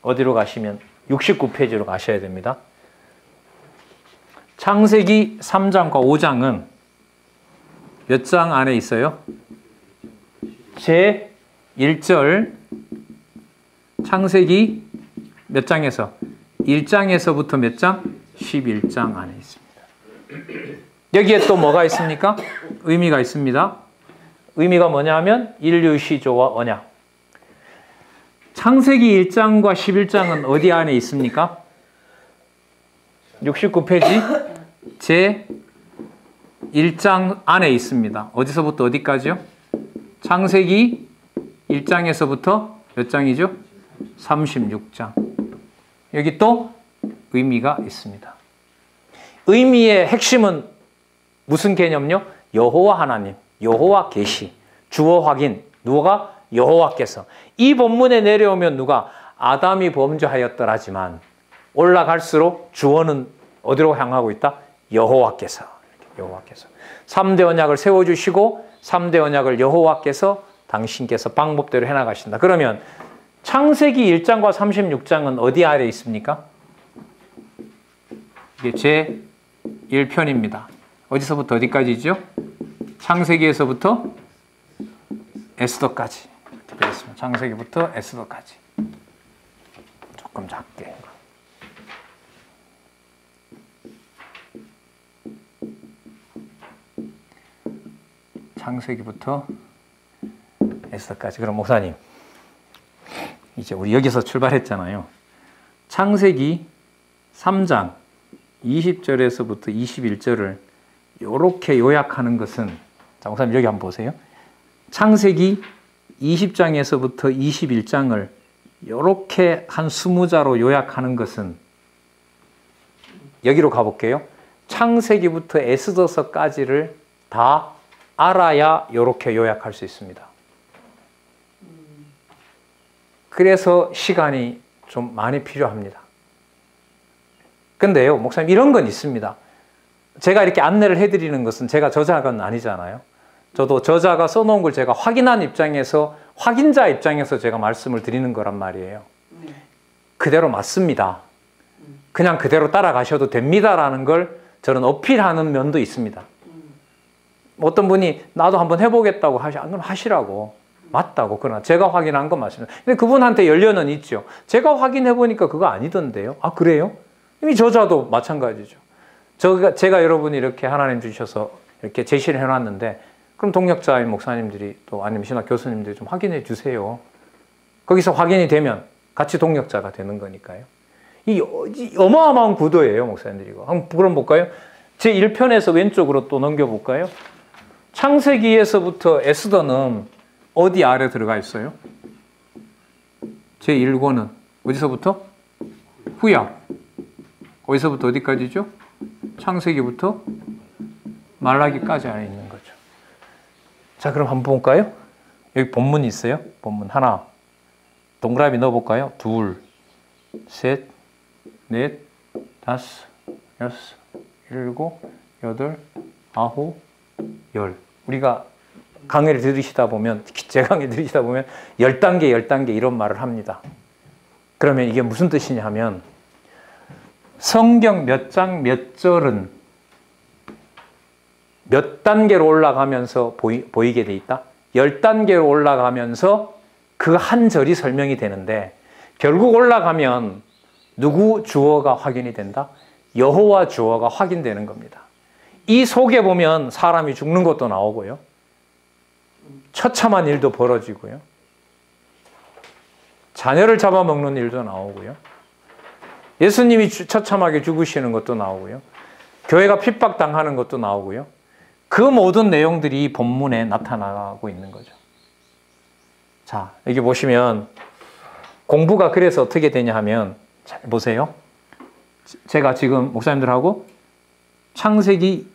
어디로 가시면 69페이지로 가셔야 됩니다. 창세기 3장과 5장은 몇 장 안에 있어요? 제 1절 창세기 몇 장에서? 1장에서부터 몇 장? 11장 안에 있습니다. 여기에 또 뭐가 있습니까? 의미가 있습니다. 의미가 뭐냐 하면 인류 시조와 언약. 창세기 1장과 11장은 어디 안에 있습니까? 69페이지 제 1장 안에 있습니다. 어디서부터 어디까지요? 창세기 1장에서부터 몇 장이죠? 36장. 여기 또 의미가 있습니다. 의미의 핵심은 무슨 개념요? 여호와 하나님, 여호와 계시, 주어 확인. 누가? 여호와께서. 이 본문에 내려오면 누가? 아담이 범죄하였더라지만 올라갈수록 주어는 어디로 향하고 있다? 여호와께서. 3대 언약을 세워주시고 3대 언약을 여호와께서 당신께서 방법대로 해나가신다. 그러면 창세기 1장과 36장은 어디 아래에 있습니까? 이게 제 1편입니다. 어디서부터 어디까지죠? 창세기에서부터 에스더까지. 이렇게 되겠습니다. 창세기부터 에스더까지. 조금 작게. 창세기부터 에스더까지. 그럼 목사님, 이제 우리 여기서 출발했잖아요. 창세기 3장 20절에서부터 21절을 이렇게 요약하는 것은, 자, 목사님 여기 한번 보세요. 창세기 20장에서부터 21장을 이렇게 한 20자로 요약하는 것은, 여기로 가볼게요. 창세기부터 에스더서까지를 다 알아야 이렇게 요약할 수 있습니다. 그래서 시간이 좀 많이 필요합니다. 근데요, 목사님, 이런 건 있습니다. 제가 이렇게 안내를 해드리는 것은 제가 저자가 아니잖아요. 저도 저자가 써놓은 걸 제가 확인한 입장에서, 확인자 입장에서 제가 말씀을 드리는 거란 말이에요. 그대로 맞습니다. 그냥 그대로 따라가셔도 됩니다라는 걸 저는 어필하는 면도 있습니다. 어떤 분이 나도 한번 해보겠다고 그럼 하시라고. 맞다고. 그러나 제가 확인한 건 맞습니다. 근데 그분한테 연려는 있죠. 제가 확인해보니까 그거 아니던데요. 아, 그래요? 이미 저자도 마찬가지죠. 제가 여러분이 이렇게 하나님 주셔서 이렇게 제시를 해놨는데, 그럼 동역자인 목사님들이 또 아니면 신학 교수님들이 좀 확인해 주세요. 거기서 확인이 되면 같이 동역자가 되는 거니까요. 이 어마어마한 구도예요, 목사님들이. 한번 그럼 볼까요? 제 1편에서 왼쪽으로 또 넘겨볼까요? 창세기에서부터 에스더는 어디 아래 들어가 있어요? 제 1권은 어디서부터? 후약. 어디서부터 어디까지죠? 창세기부터 말라기까지 안에 있는 거죠. 자, 그럼 한번 볼까요? 여기 본문이 있어요. 본문 하나. 동그라미 넣어볼까요? 둘, 셋, 넷, 다섯, 여섯, 일곱, 여덟, 아홉, 열. 우리가 강의를 들으시다 보면, 제 강의 들으시다 보면 10단계, 10단계 이런 말을 합니다. 그러면 이게 무슨 뜻이냐 하면, 성경 몇 장 몇 절은 몇 단계로 올라가면서 보이게 돼 있다. 10단계로 올라가면서 그 한 절이 설명이 되는데, 결국 올라가면 누구 주어가 확인이 된다? 여호와 주어가 확인되는 겁니다. 이 속에 보면 사람이 죽는 것도 나오고요. 처참한 일도 벌어지고요. 자녀를 잡아먹는 일도 나오고요. 예수님이 처참하게 죽으시는 것도 나오고요. 교회가 핍박당하는 것도 나오고요. 그 모든 내용들이 본문에 나타나고 있는 거죠. 자, 여기 보시면 공부가 그래서 어떻게 되냐 하면, 자, 보세요. 제가 지금 목사님들하고 창세기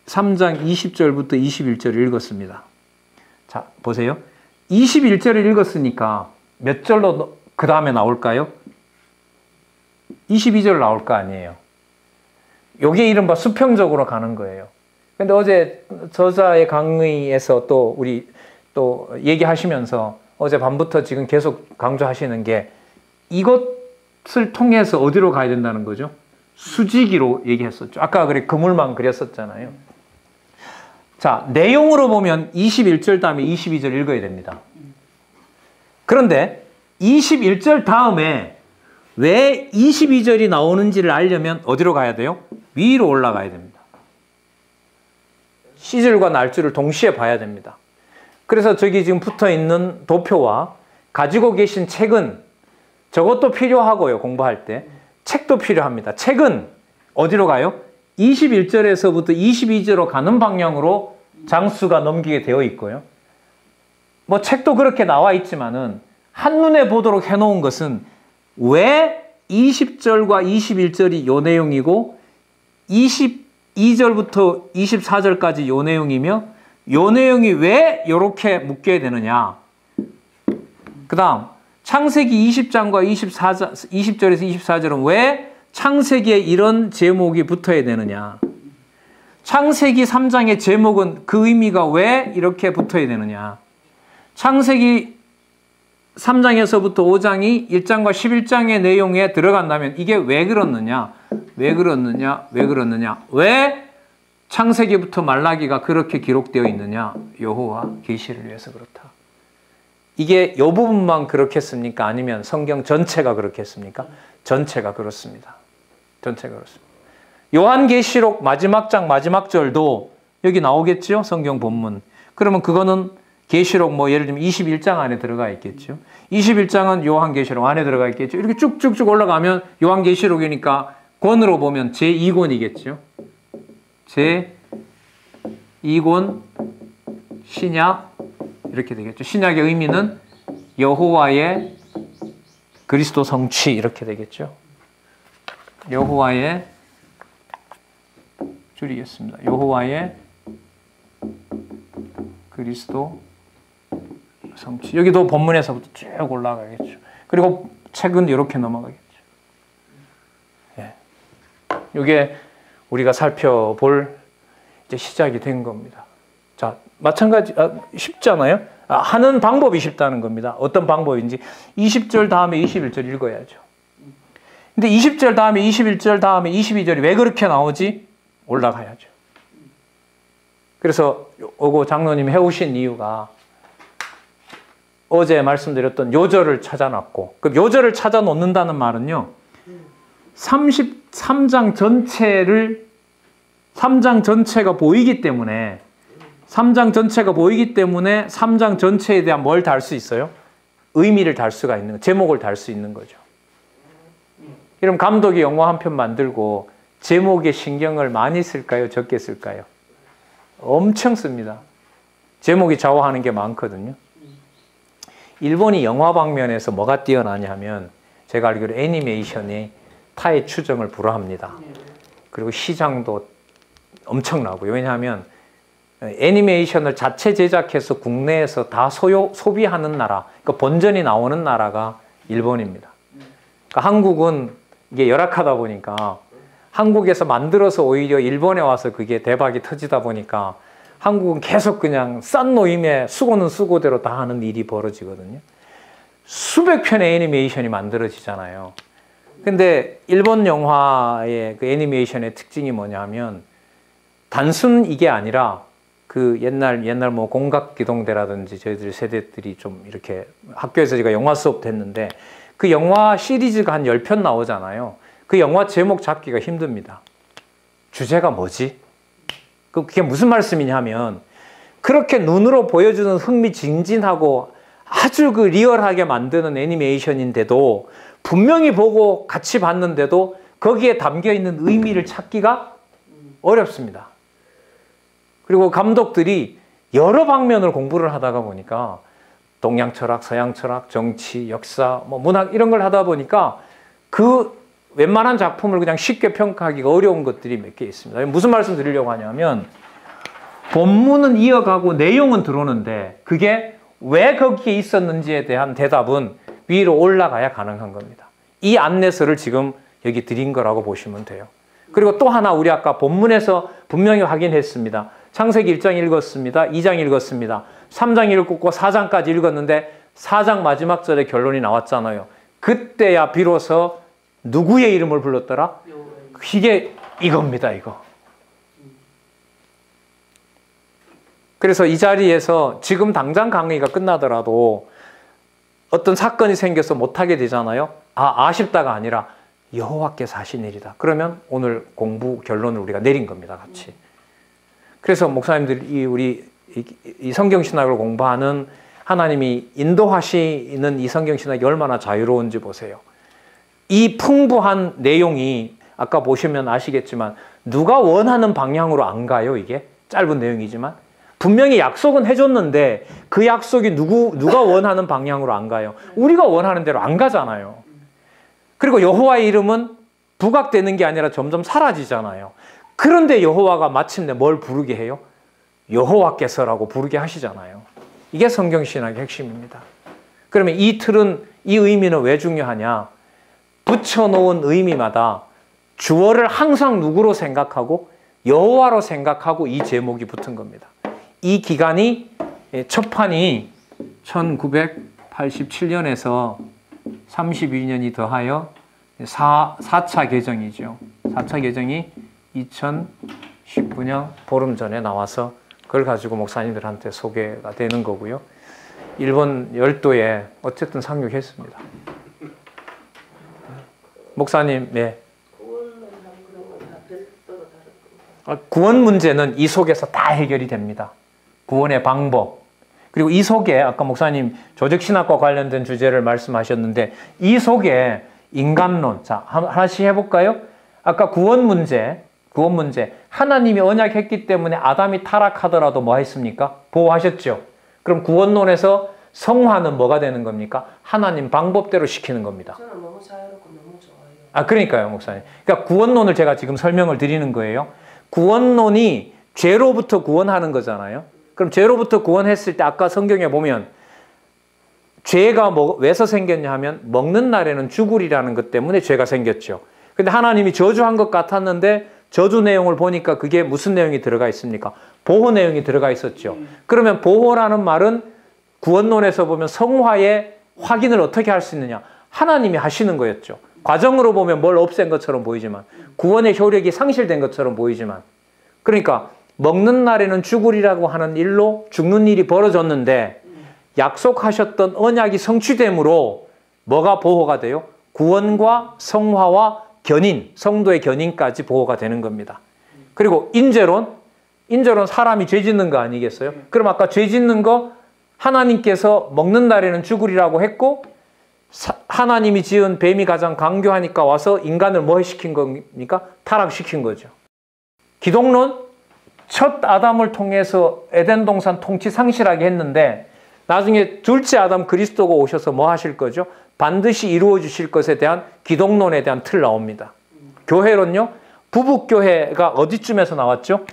3장 20절부터 21절을 읽었습니다. 자, 보세요. 21절을 읽었으니까 몇 절로 그 다음에 나올까요? 22절 나올 거 아니에요. 요게 이른바 수평적으로 가는 거예요. 근데 어제 저자의 강의에서 또 우리 또 얘기하시면서 어제 밤부터 지금 계속 강조하시는 게, 이것을 통해서 어디로 가야 된다는 거죠? 수지기로 얘기했었죠. 아까 그물망 그렸었잖아요. 자, 내용으로 보면 21절 다음에 22절 읽어야 됩니다. 그런데 21절 다음에 왜 22절이 나오는지를 알려면 어디로 가야 돼요? 위로 올라가야 됩니다. 시절과 날짜를 동시에 봐야 됩니다. 그래서 저기 지금 붙어 있는 도표와 가지고 계신 책은, 저것도 필요하고요. 공부할 때 책도 필요합니다. 책은 어디로 가요? 21절에서부터 22절로 가는 방향으로 장수가 넘기게 되어 있고요. 뭐 책도 그렇게 나와 있지만은 한눈에 보도록 해놓은 것은 왜 20절과 21절이 요 내용이고 22절부터 24절까지 요 내용이며, 요 내용이 왜 이렇게 묶여야 되느냐. 그 다음 창세기 20장과 20절에서 24절은 왜 창세기에 이런 제목이 붙어야 되느냐. 창세기 3장의 제목은 그 의미가 왜 이렇게 붙어야 되느냐. 창세기 3장에서부터 5장이 1장과 11장의 내용에 들어간다면 이게 왜 그렇느냐, 왜 그렇느냐, 왜 그렇느냐, 왜 창세기부터 말라기가 그렇게 기록되어 있느냐. 여호와 계시를 위해서 그렇다. 이게 이 부분만 그렇겠습니까? 아니면 성경 전체가 그렇겠습니까? 전체가 그렇습니다. 전체가 그렇습니다. 요한계시록 마지막 장 마지막 절도 여기 나오겠죠? 성경 본문. 그러면 그거는 계시록 뭐 예를 들면 21장 안에 들어가 있겠죠. 21장은 요한계시록 안에 들어가 있겠죠. 이렇게 쭉쭉쭉 올라가면 요한계시록이니까 권으로 보면 제2권이겠죠. 제2권 신약 이렇게 되겠죠. 신약의 의미는 여호와의 그리스도 성취 이렇게 되겠죠. 여호와의 줄이겠습니다. 여호와의 그리스도 성취. 여기도 본문에서부터 쭉 올라가겠죠. 그리고 책은 이렇게 넘어가겠죠. 예. 이게 우리가 살펴볼 이제 시작이 된 겁니다. 자, 마찬가지, 쉽잖아요? 하는 방법이 쉽다는 겁니다. 어떤 방법인지. 20절 다음에 21절 읽어야죠. 근데 20절 다음에 21절 다음에 22절이 왜 그렇게 나오지? 올라가야죠. 그래서 요거 장로님이 해오신 이유가 어제 말씀드렸던 요절을 찾아놨고, 그 요절을 찾아 놓는다는 말은요, 33장 전체가 보이기 때문에 3장 전체에 대한 뭘 달 수 있어요? 의미를 달 수가 있는 거죠. 제목을 달 수 있는 거죠. 그럼 감독이 영화 한 편 만들고 제목에 신경을 많이 쓸까요? 적게 쓸까요? 엄청 씁니다. 제목이 좌우하는 게 많거든요. 일본이 영화 방면에서 뭐가 뛰어나냐면 제가 알기로 애니메이션이 타의 추정을 불허합니다. 그리고 시장도 엄청나고요. 왜냐하면 애니메이션을 자체 제작해서 국내에서 다 소비하는 나라, 그러니까 본전이 나오는 나라가 일본입니다. 그러니까 한국은 이게 열악하다 보니까 한국에서 만들어서 오히려 일본에 와서 그게 대박이 터지다 보니까 한국은 계속 그냥 싼 노임에 수고는 수고대로 다 하는 일이 벌어지거든요. 수백 편의 애니메이션이 만들어지잖아요. 근데 일본 영화의 그 애니메이션의 특징이 뭐냐면 단순 이게 아니라 그 옛날 뭐 공각기동대라든지 저희들 세대들이 좀 이렇게 학교에서 제가 영화 수업 됐는데 그 영화 시리즈가 한 10편 나오잖아요. 그 영화 제목 잡기가 힘듭니다. 주제가 뭐지? 그게 무슨 말씀이냐면 그렇게 눈으로 보여주는 흥미진진하고 아주 그 리얼하게 만드는 애니메이션인데도 분명히 보고 같이 봤는데도 거기에 담겨있는 의미를 찾기가 어렵습니다. 그리고 감독들이 여러 방면을 공부를 하다가 보니까 동양 철학, 서양 철학, 정치, 역사, 뭐 문학 이런 걸 하다 보니까 그 웬만한 작품을 그냥 쉽게 평가하기가 어려운 것들이 몇 개 있습니다. 무슨 말씀 드리려고 하냐면 본문은 이어가고 내용은 들어오는데 그게 왜 거기에 있었는지에 대한 대답은 위로 올라가야 가능한 겁니다. 이 안내서를 지금 여기 드린 거라고 보시면 돼요. 그리고 또 하나 우리 아까 본문에서 분명히 확인했습니다. 창세기 1장 읽었습니다. 2장 읽었습니다. 3장 읽고 4장까지 읽었는데 4장 마지막 절에 결론이 나왔잖아요. 그때야 비로소 누구의 이름을 불렀더라? 이게 이겁니다, 이거. 그래서 이 자리에서 지금 당장 강의가 끝나더라도 어떤 사건이 생겨서 못하게 되잖아요. 아쉽다가 아니라 여호와께서 하신 일이다. 그러면 오늘 공부 결론을 우리가 내린 겁니다, 같이. 그래서 목사님들이 우리 이 성경신학을 공부하는 하나님이 인도하시는 이 성경신학이 얼마나 자유로운지 보세요. 이 풍부한 내용이 아까 보시면 아시겠지만 누가 원하는 방향으로 안 가요, 이게? 짧은 내용이지만. 분명히 약속은 해줬는데 그 약속이 누가 원하는 방향으로 안 가요. 우리가 원하는 대로 안 가잖아요. 그리고 여호와의 이름은 부각되는 게 아니라 점점 사라지잖아요. 그런데 여호와가 마침내 뭘 부르게 해요? 여호와께서라고 부르게 하시잖아요. 이게 성경신학의 핵심입니다. 그러면 이 틀은, 이 의미는 왜 중요하냐? 붙여놓은 의미마다 주어를 항상 누구로 생각하고 여호와로 생각하고 이 제목이 붙은 겁니다. 이 기간이 첫 판이 1987년에서 32년이 더하여 4차 개정이죠. 4차 개정이 2019년 보름 전에 나와서 그걸 가지고 목사님들한테 소개가 되는 거고요. 일본 열도에 어쨌든 상륙했습니다. 목사님, 네. 구원 문제는 이 속에서 다 해결이 됩니다. 구원의 방법. 그리고 이 속에 아까 목사님 조직신학과 관련된 주제를 말씀하셨는데 이 속에 인간론. 자, 하나씩 해볼까요? 아까 구원 문제. 하나님이 언약했기 때문에 아담이 타락하더라도 뭐 했습니까? 보호하셨죠. 그럼 구원론에서 성화는 뭐가 되는 겁니까? 하나님 방법대로 시키는 겁니다. 저는 너무 자유롭고 너무 좋아요. 그러니까요, 목사님. 그러니까 구원론을 제가 지금 설명을 드리는 거예요. 구원론이 죄로부터 구원하는 거잖아요. 그럼 죄로부터 구원했을 때 아까 성경에 보면 죄가 왜서 생겼냐 하면 먹는 날에는 죽으리라는 것 때문에 죄가 생겼죠. 근데 하나님이 저주한 것 같았는데 저주 내용을 보니까 그게 무슨 내용이 들어가 있습니까? 보호 내용이 들어가 있었죠. 그러면 보호라는 말은 구원론에서 보면 성화의 확인을 어떻게 할 수 있느냐? 하나님이 하시는 거였죠. 과정으로 보면 뭘 없앤 것처럼 보이지만 구원의 효력이 상실된 것처럼 보이지만 그러니까 먹는 날에는 죽으리라고 하는 일로 죽는 일이 벌어졌는데 약속하셨던 언약이 성취됨으로 뭐가 보호가 돼요? 구원과 성화와 견인, 성도의 견인까지 보호가 되는 겁니다. 그리고 인죄론 사람이 죄 짓는 거 아니겠어요? 그럼 아까 죄 짓는 거 하나님께서 먹는 날에는 죽으리라고 했고 하나님이 지은 뱀이 가장 강교하니까 와서 인간을 뭐 시킨 겁니까? 타락시킨 거죠. 기독론 첫 아담을 통해서 에덴 동산 통치 상실하게 했는데 나중에 둘째 아담 그리스도가 오셔서 뭐 하실 거죠? 반드시 이루어 주실 것에 대한 기독론에 대한 틀 나옵니다. 교회론요? 부부교회가 어디쯤에서 나왔죠?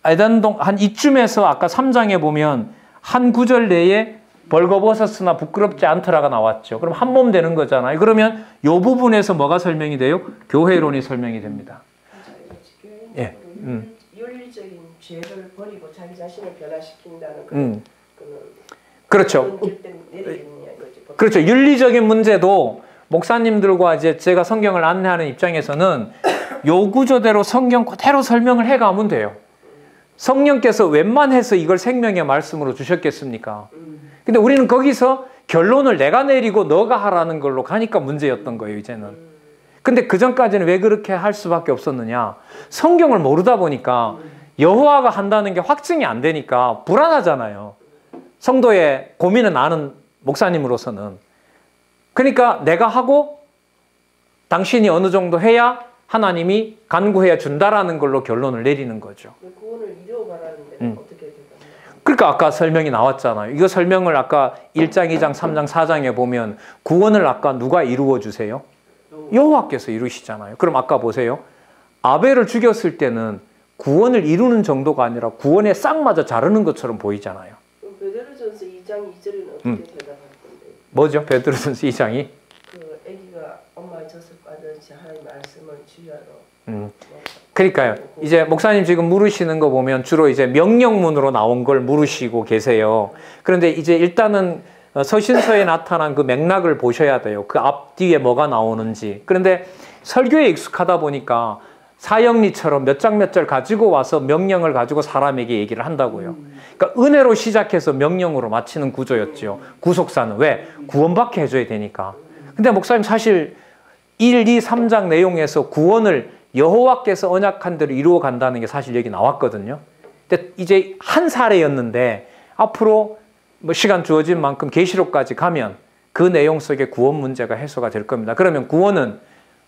에덴동 한 이쯤에서 아까 3장에 보면 한 구절 내에 벌거벗었으나 부끄럽지 않더라가 나왔죠. 그럼 한 몸 되는 거잖아요. 그러면 이 부분에서 뭐가 설명이 돼요? 교회론이 설명이 됩니다. 예. 윤리적인 죄를 버리고 자기 자신을 변화시킨다는 그런 그렇죠. 그렇죠. 윤리적인 문제도 목사님들과 이제 제가 성경을 안내하는 입장에서는 요 구조대로 성경 그대로 설명을 해가면 돼요. 성령께서 웬만해서 이걸 생명의 말씀으로 주셨겠습니까? 근데 우리는 거기서 결론을 내가 내리고 너가 하라는 걸로 가니까 문제였던 거예요, 이제는. 근데 그 전까지는 왜 그렇게 할 수밖에 없었느냐? 성경을 모르다 보니까 여호와가 한다는 게 확증이 안 되니까 불안하잖아요. 성도의 고민은 아는 목사님으로서는. 그러니까 내가 하고 당신이 어느 정도 해야 하나님이 간구해 준다라는 걸로 결론을 내리는 거죠. 구원을 이루어가라는데 어떻게 될까요? 그러니까 아까 설명이 나왔잖아요. 이거 설명을 아까 1장, 2장, 3장, 4장에 보면 구원을 아까 누가 이루어 주세요? 여호와께서 이루시잖아요. 그럼 아까 보세요. 아벨을 죽였을 때는 구원을 이루는 정도가 아니라 구원에 싹 맞아 자르는 것처럼 보이잖아요. 그럼 베드로전서 2장 2절에는 어떻게 대답할 건데? 뭐죠? 베드로전서 2장이? 그 아기가 엄마의 젖을 빠듯이 하나님 말씀을 주야로. 그러니까요. 이제 목사님 지금 물으시는 거 보면 주로 이제 명령문으로 나온 걸 물으시고 계세요. 그런데 이제 일단은 서신서에 나타난 그 맥락을 보셔야 돼요. 그 앞뒤에 뭐가 나오는지. 그런데 설교에 익숙하다 보니까 사형리처럼 몇 장 몇 절 가지고 와서 명령을 가지고 사람에게 얘기를 한다고요. 그러니까 은혜로 시작해서 명령으로 마치는 구조였죠. 구속사는. 왜? 구원받게 해줘야 되니까. 근데 목사님 사실 1, 2, 3장 내용에서 구원을 여호와께서 언약한 대로 이루어 간다는 게 사실 여기 나왔거든요. 근데 이제 한 사례였는데 앞으로 뭐 시간 주어진 만큼 계시록까지 가면 그 내용 속에 구원 문제가 해소가 될 겁니다. 그러면 구원은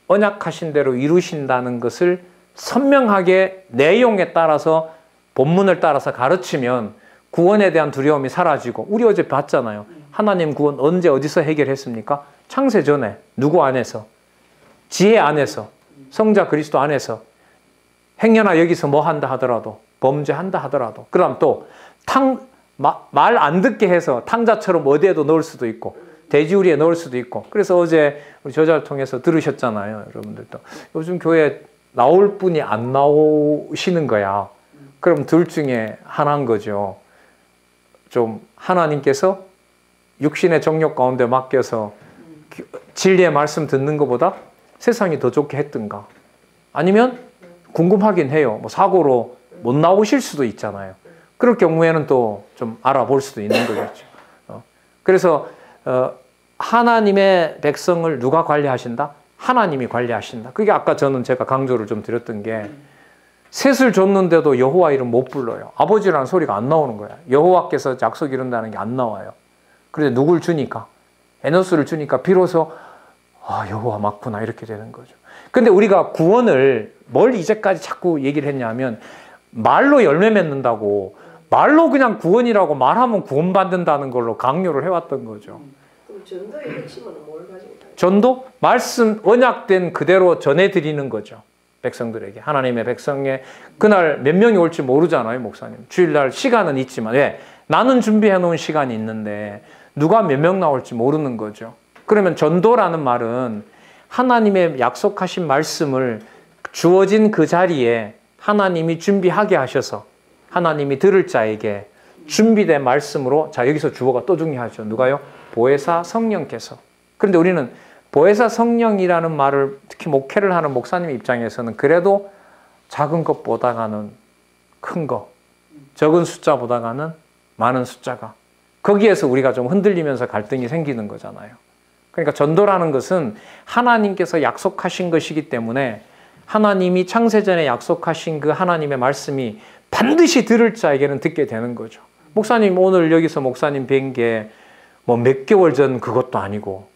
언약하신 대로 이루신다는 것을 선명하게 내용에 따라서 본문을 따라서 가르치면 구원에 대한 두려움이 사라지고 우리 어제 봤잖아요. 하나님 구원 언제 어디서 해결했습니까? 창세 전에 누구 안에서? 지혜 안에서 성자 그리스도 안에서 행여나 여기서 뭐 한다 하더라도 범죄한다 하더라도 그다음 또 말 안 듣게 해서 탕자처럼 어디에도 넣을 수도 있고 돼지우리에 넣을 수도 있고 그래서 어제 우리 저자를 통해서 들으셨잖아요. 여러분들도 요즘 교회 나올 분이 안 나오시는 거야. 그럼 둘 중에 하나인 거죠. 좀 하나님께서 육신의 정욕 가운데 맡겨서 진리의 말씀 듣는 것보다 세상이 더 좋게 했든가 아니면 궁금하긴 해요. 뭐 사고로 못 나오실 수도 있잖아요. 그럴 경우에는 또 좀 알아볼 수도 있는 거겠죠. 그래서 하나님의 백성을 누가 관리하신다? 하나님이 관리하신다. 그게 아까 제가 강조를 좀 드렸던 게 셋을 줬는데도 여호와 이름 못 불러요. 아버지라는 소리가 안 나오는 거야. 여호와께서 약속 이룬다는 게 안 나와요. 그런데 누굴 주니까 에노스를 주니까 비로소 여호와 맞구나 이렇게 되는 거죠. 근데 우리가 구원을 뭘 이제까지 자꾸 얘기를 했냐면 말로 열매 맺는다고 말로 그냥 구원이라고 말하면 구원받는다는 걸로 강요를 해왔던 거죠. 그럼 전도의 핵심은 뭘 가지고 있나요? 전도? 말씀 언약된 그대로 전해드리는 거죠. 백성들에게. 하나님의 백성에 그날 몇 명이 올지 모르잖아요, 목사님. 주일날 시간은 있지만 왜? 나는 준비해 놓은 시간이 있는데 누가 몇 명 나올지 모르는 거죠. 그러면 전도라는 말은 하나님의 약속하신 말씀을 주어진 그 자리에 하나님이 준비하게 하셔서 하나님이 들을 자에게 준비된 말씀으로, 자 여기서 주어가 또 중요하죠. 누가요? 보혜사 성령께서. 그런데 우리는 보혜사 성령이라는 말을 특히 목회를 하는 목사님 입장에서는 그래도 작은 것보다가는 큰 거, 적은 숫자보다가는 많은 숫자가, 거기에서 우리가 좀 흔들리면서 갈등이 생기는 거잖아요. 그러니까 전도라는 것은 하나님께서 약속하신 것이기 때문에 하나님이 창세전에 약속하신 그 하나님의 말씀이 반드시 들을 자에게는 듣게 되는 거죠. 목사님 오늘 여기서 목사님 뵌 게 뭐 몇 개월 전 그것도 아니고,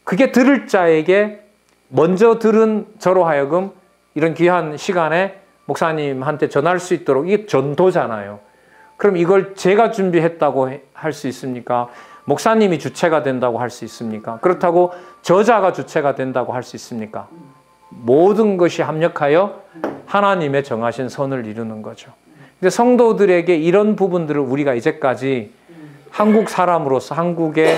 그게 들을 자에게 먼저 들은 저로 하여금 이런 귀한 시간에 목사님한테 전할 수 있도록, 이게 전도잖아요. 그럼 이걸 제가 준비했다고 할 수 있습니까? 목사님이 주체가 된다고 할 수 있습니까? 그렇다고 저자가 주체가 된다고 할 수 있습니까? 모든 것이 합력하여 하나님의 정하신 선을 이루는 거죠. 근데 성도들에게 이런 부분들을 우리가 이제까지 한국 사람으로서, 한국의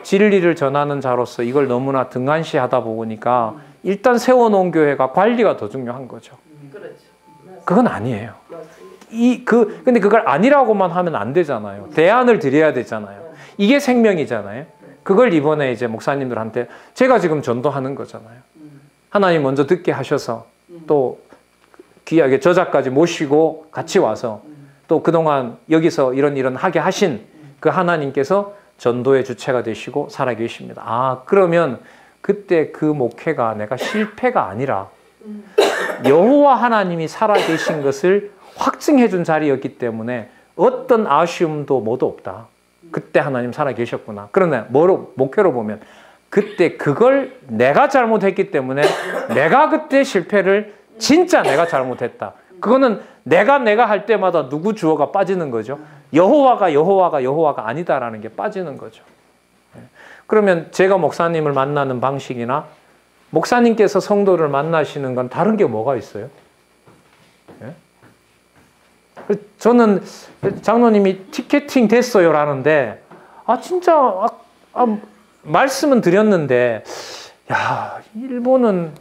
진리를 전하는 자로서 이걸 너무나 등한시하다 보니까 일단 세워놓은 교회가 관리가 더 중요한 거죠. 그렇죠. 그건 아니에요. 맞습니다. 근데 그걸 아니라고만 하면 안 되잖아요. 대안을 드려야 되잖아요. 이게 생명이잖아요. 그걸 이번에 이제 목사님들한테 제가 지금 전도하는 거잖아요. 하나님 먼저 듣게 하셔서 또 귀하게 저자까지 모시고 같이 와서 또 그동안 여기서 이런 하게 하신 그 하나님께서 전도의 주체가 되시고 살아계십니다. 아, 그러면 그때 그 목회가 내가 실패가 아니라 여호와 하나님이 살아계신 것을 확증해 준 자리였기 때문에 어떤 아쉬움도 모두 없다. 그때 하나님 살아계셨구나. 그러나 목회로 보면 그때 그걸 내가 잘못했기 때문에 내가 그때 실패를, 진짜 내가 잘못했다. 그거는 내가 할 때마다 누구 주어가 빠지는 거죠. 여호와가 아니다라는 게 빠지는 거죠. 그러면 제가 목사님을 만나는 방식이나 목사님께서 성도를 만나시는 건 다른 게 뭐가 있어요? 저는 장로님이 티켓팅 됐어요 라는데, 진짜 말씀은 드렸는데, 야, 일본은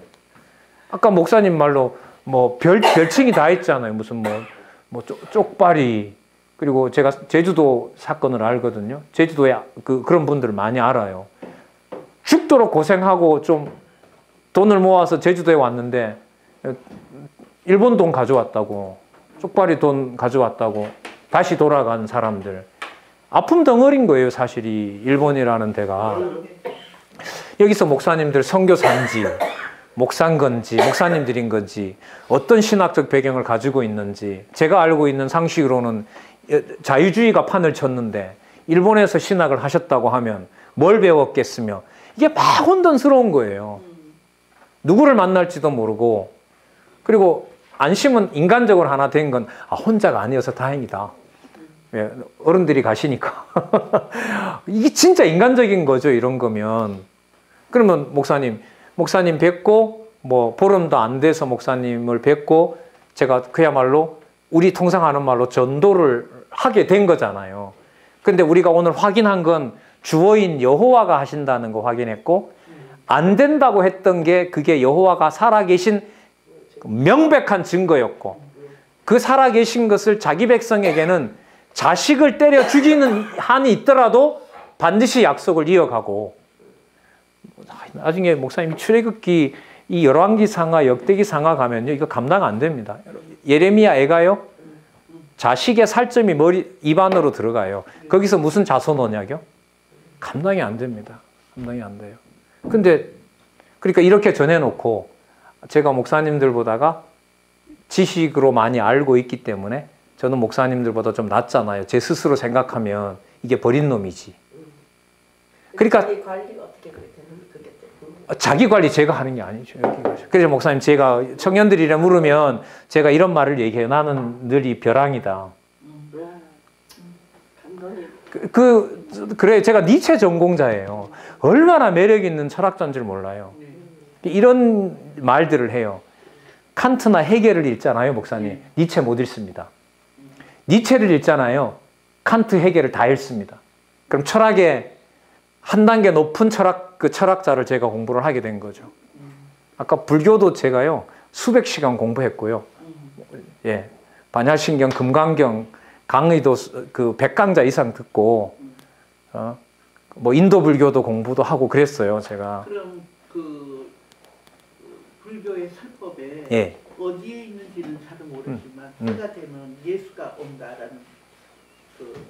아까 목사님 말로 뭐 별칭이 다 있잖아요. 무슨 뭐 쪽발이, 그리고 제가 제주도 사건을 알거든요. 제주도에 그런 분들을 많이 알아요. 죽도록 고생하고 좀 돈을 모아서 제주도에 왔는데 일본 돈 가져왔다고, 쪽발이 돈 가져왔다고 다시 돌아간 사람들. 아픔 덩어리인 거예요, 사실이. 일본이라는 데가. 여기서 목사님들 선교사인지 목사인 건지 목사님들인 건지 어떤 신학적 배경을 가지고 있는지, 제가 알고 있는 상식으로는 자유주의가 판을 쳤는데 일본에서 신학을 하셨다고 하면 뭘 배웠겠으며, 이게 막 혼돈스러운 거예요. 누구를 만날지도 모르고. 그리고 안심은 인간적으로 하나 된 건 혼자가 아니어서 다행이다. 어른들이 가시니까. 이게 진짜 인간적인 거죠, 이런 거면. 그러면 목사님 뵙고 뭐 보름도 안 돼서 목사님을 뵙고 제가 그야말로 우리 통상 하는 말로 전도를 하게 된 거잖아요. 근데 우리가 오늘 확인한 건 주어인 여호와가 하신다는 거 확인했고, 안 된다고 했던 게 그게 여호와가 살아계신 명백한 증거였고, 그 살아계신 것을 자기 백성에게는 자식을 때려 죽이는 한이 있더라도 반드시 약속을 이어가고, 나중에 목사님 출애굽기 이 열왕기상하 역대기상하 가면요, 이거 감당 안 됩니다. 예레미야 애가요, 자식의 살점이 입 안으로 들어가요. 거기서 무슨 자손 언약이요? 감당이 안 됩니다. 감당이 안 돼요. 근데 그러니까 이렇게 전해놓고 제가 목사님들보다가 지식으로 많이 알고 있기 때문에 저는 목사님들보다 좀 낫잖아요. 제 스스로 생각하면 이게 버린 놈이지. 그러니까 자기 관리가 어떻게 그렇게 되는 그게 자기 관리 제가 하는 게 아니죠. 그래서 목사님, 제가 청년들이라 물으면 제가 이런 말을 얘기해요. 나는 늘 이 벼랑이다. 그래, 제가 니체 전공자예요. 얼마나 매력 있는 철학자인 줄 몰라요. 이런 말들을 해요. 칸트나 헤겔을 읽잖아요, 목사님. 니체 못 읽습니다. 니체를 읽잖아요. 칸트, 헤겔을 다 읽습니다. 그럼 철학의 한 단계 높은 그 철학자를 제가 공부를 하게 된 거죠. 아까 불교도 제가요, 수백 시간 공부했고요. 예. 반야신경, 금강경, 강의도 그 100강좌 이상 듣고, 뭐 인도 불교도 공부도 하고 그랬어요, 제가. 그럼 그 불교의 설법에 예. 어디에 있는지는 잘 모르지만 때가 되면 예수가 온다라는 그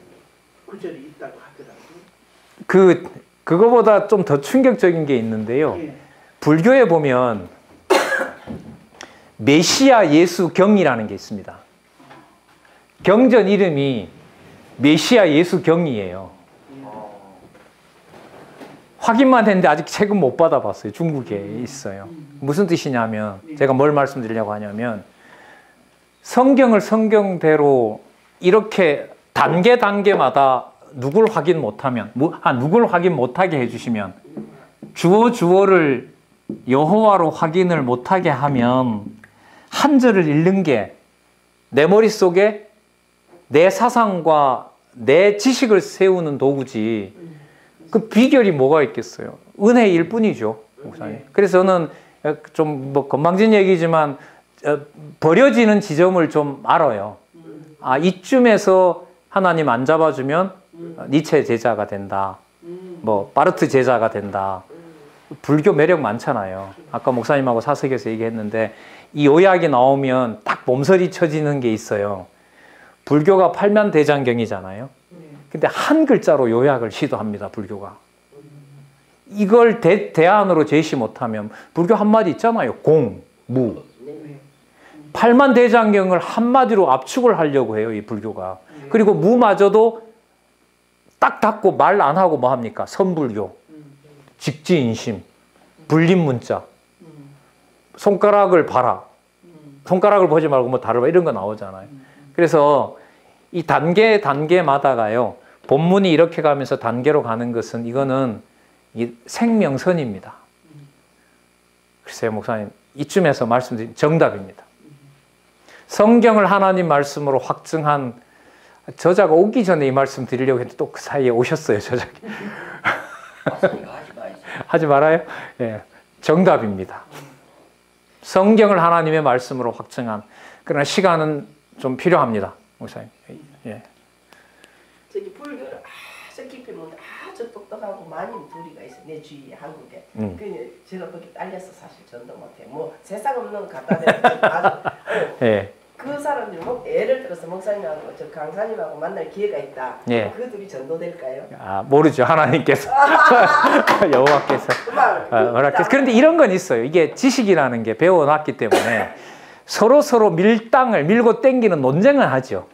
구절이 있다고 하더라고요. 그거보다 좀 더 충격적인 게 있는데요. 예. 불교에 보면 메시아 예수 경이라는 게 있습니다. 경전 이름이 메시아 예수 경이에요. 확인만 했는데 아직 책은 못 받아봤어요. 중국에 있어요. 무슨 뜻이냐면, 제가 뭘 말씀드리려고 하냐면, 성경을 성경대로 이렇게 단계마다 누굴 확인 못하면, 누굴 확인 못하게 해주시면, 주어를 여호와로 확인을 못하게 하면 한 절을 읽는 게 내 머릿속에 내 사상과 내 지식을 세우는 도구지, 그 비결이 뭐가 있겠어요? 은혜일 뿐이죠, 목사님. 그래서 저는 좀 뭐 건방진 얘기지만 버려지는 지점을 좀 알아요. 아, 이쯤에서 하나님 안 잡아주면 니체 제자가 된다. 뭐 바르트 제자가 된다. 불교 매력 많잖아요. 아까 목사님하고 사석에서 얘기했는데 이 요약이 나오면 딱 몸서리 쳐지는 게 있어요. 불교가 팔면대장경이잖아요. 근데 한 글자로 요약을 시도합니다, 불교가. 이걸 대안으로 제시 못하면, 불교 한마디 있잖아요. 공, 무. 팔만대장경을 한마디로 압축을 하려고 해요, 이 불교가. 그리고 무마저도 딱 닫고 말 안 하고 뭐 합니까? 선불교, 직지인심, 불림문자, 손가락을 봐라. 손가락을 보지 말고 뭐 다르다 이런 거 나오잖아요. 그래서 이 단계마다가요, 본문이 이렇게 가면서 단계로 가는 것은 이거는 이 생명선입니다. 글쎄요, 목사님, 이쯤에서 말씀드린 정답입니다. 성경을 하나님 말씀으로 확증한 저자가 오기 전에 이 말씀 드리려고 했는데 또 그 사이에 오셨어요, 저자가. 하지 말아요? 예, 정답입니다. 성경을 하나님의 말씀으로 확증한, 그러나 시간은 좀 필요합니다, 목사님. 예. 저기 불교를 아주 깊이 못 아주 똑똑하고 많은 부리가 있어, 내 주위에 한국에. 그 제가 거기 딸려서 사실 전도 못해. 뭐 세상 없는 거 갖다 대고 예. 그 사람들이 뭐 예를 들어서 목사님하고 저 강사님하고 만날 기회가 있다. 예. 그 둘이 전도될까요? 아, 모르죠. 하나님께서. 여호와께서. 허락해서. 그런데 이런 건 있어요. 이게 지식이라는 게 배워놨기 때문에 서로 밀당을 밀고 땡기는 논쟁을 하죠.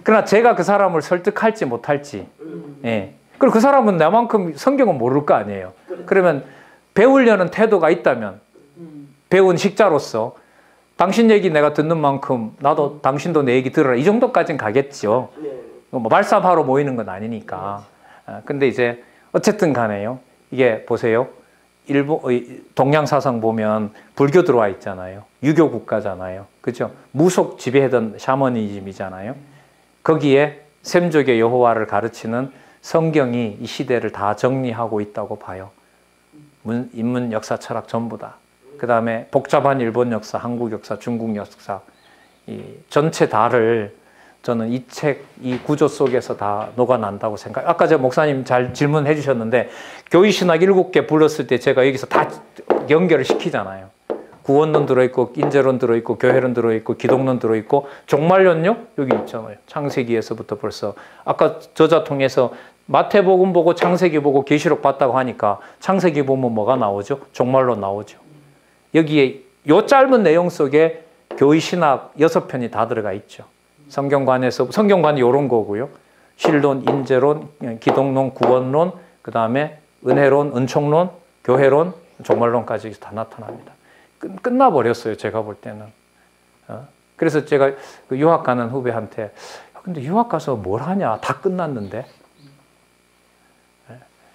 그러나 제가 그 사람을 설득할지 못할지. 예. 그리고 그 사람은 나만큼 성경은 모를 거 아니에요. 그러면 배우려는 태도가 있다면 배운 식자로서 당신 얘기 내가 듣는 만큼 나도 당신도 내 얘기 들어라, 이 정도까지는 가겠죠. 뭐 말싸움하러 모이는 건 아니니까. 근데 이제 어쨌든 간에요, 이게 보세요, 동양 사상 보면 불교 들어와 있잖아요. 유교 국가잖아요. 그죠? 무속 지배하던 샤머니즘이잖아요. 거기에 셈족의 여호와를 가르치는 성경이 이 시대를 다 정리하고 있다고 봐요. 인문, 역사, 철학 전부 다. 그 다음에 복잡한 일본 역사, 한국 역사, 중국 역사, 이 전체 다를 저는 이 책, 이 구조 속에서 다 녹아난다고 생각해요. 아까 제가 목사님 잘 질문해 주셨는데, 교의신학 7개 불렀을 때 제가 여기서 다 연결을 시키잖아요. 구원론 들어있고, 인재론 들어있고, 교회론 들어있고, 기독론 들어있고, 종말론요? 여기 있잖아요. 창세기에서부터 벌써. 아까 저자 통해서 마태복음 보고 창세기 보고 계시록 봤다고 하니까 창세기 보면 뭐가 나오죠? 종말론 나오죠. 여기에 요 짧은 내용 속에 교의신학 6편이 다 들어가 있죠. 성경관이 이런 거고요. 신론, 인재론, 기독론, 구원론, 그 다음에 은혜론, 은총론, 교회론, 종말론까지 다 나타납니다. 끝나버렸어요, 제가 볼 때는. 그래서 제가 유학 가는 후배한테, 근데 유학 가서 뭘 하냐? 다 끝났는데.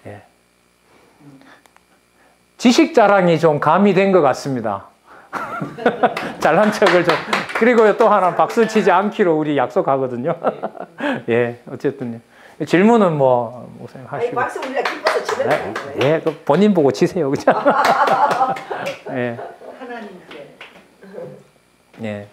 예. 지식 자랑이 좀 가미된 것 같습니다. 잘난 척을 좀. 그리고 또 하나 박수 치지 않기로 우리 약속하거든요. 예, 어쨌든 질문은 뭐 목사님 아니 하시고. 박수 우리가 기뻐서 치는 네, 거예요. 예, 그 본인 보고 치세요, 그죠? 예, 하나님께 예.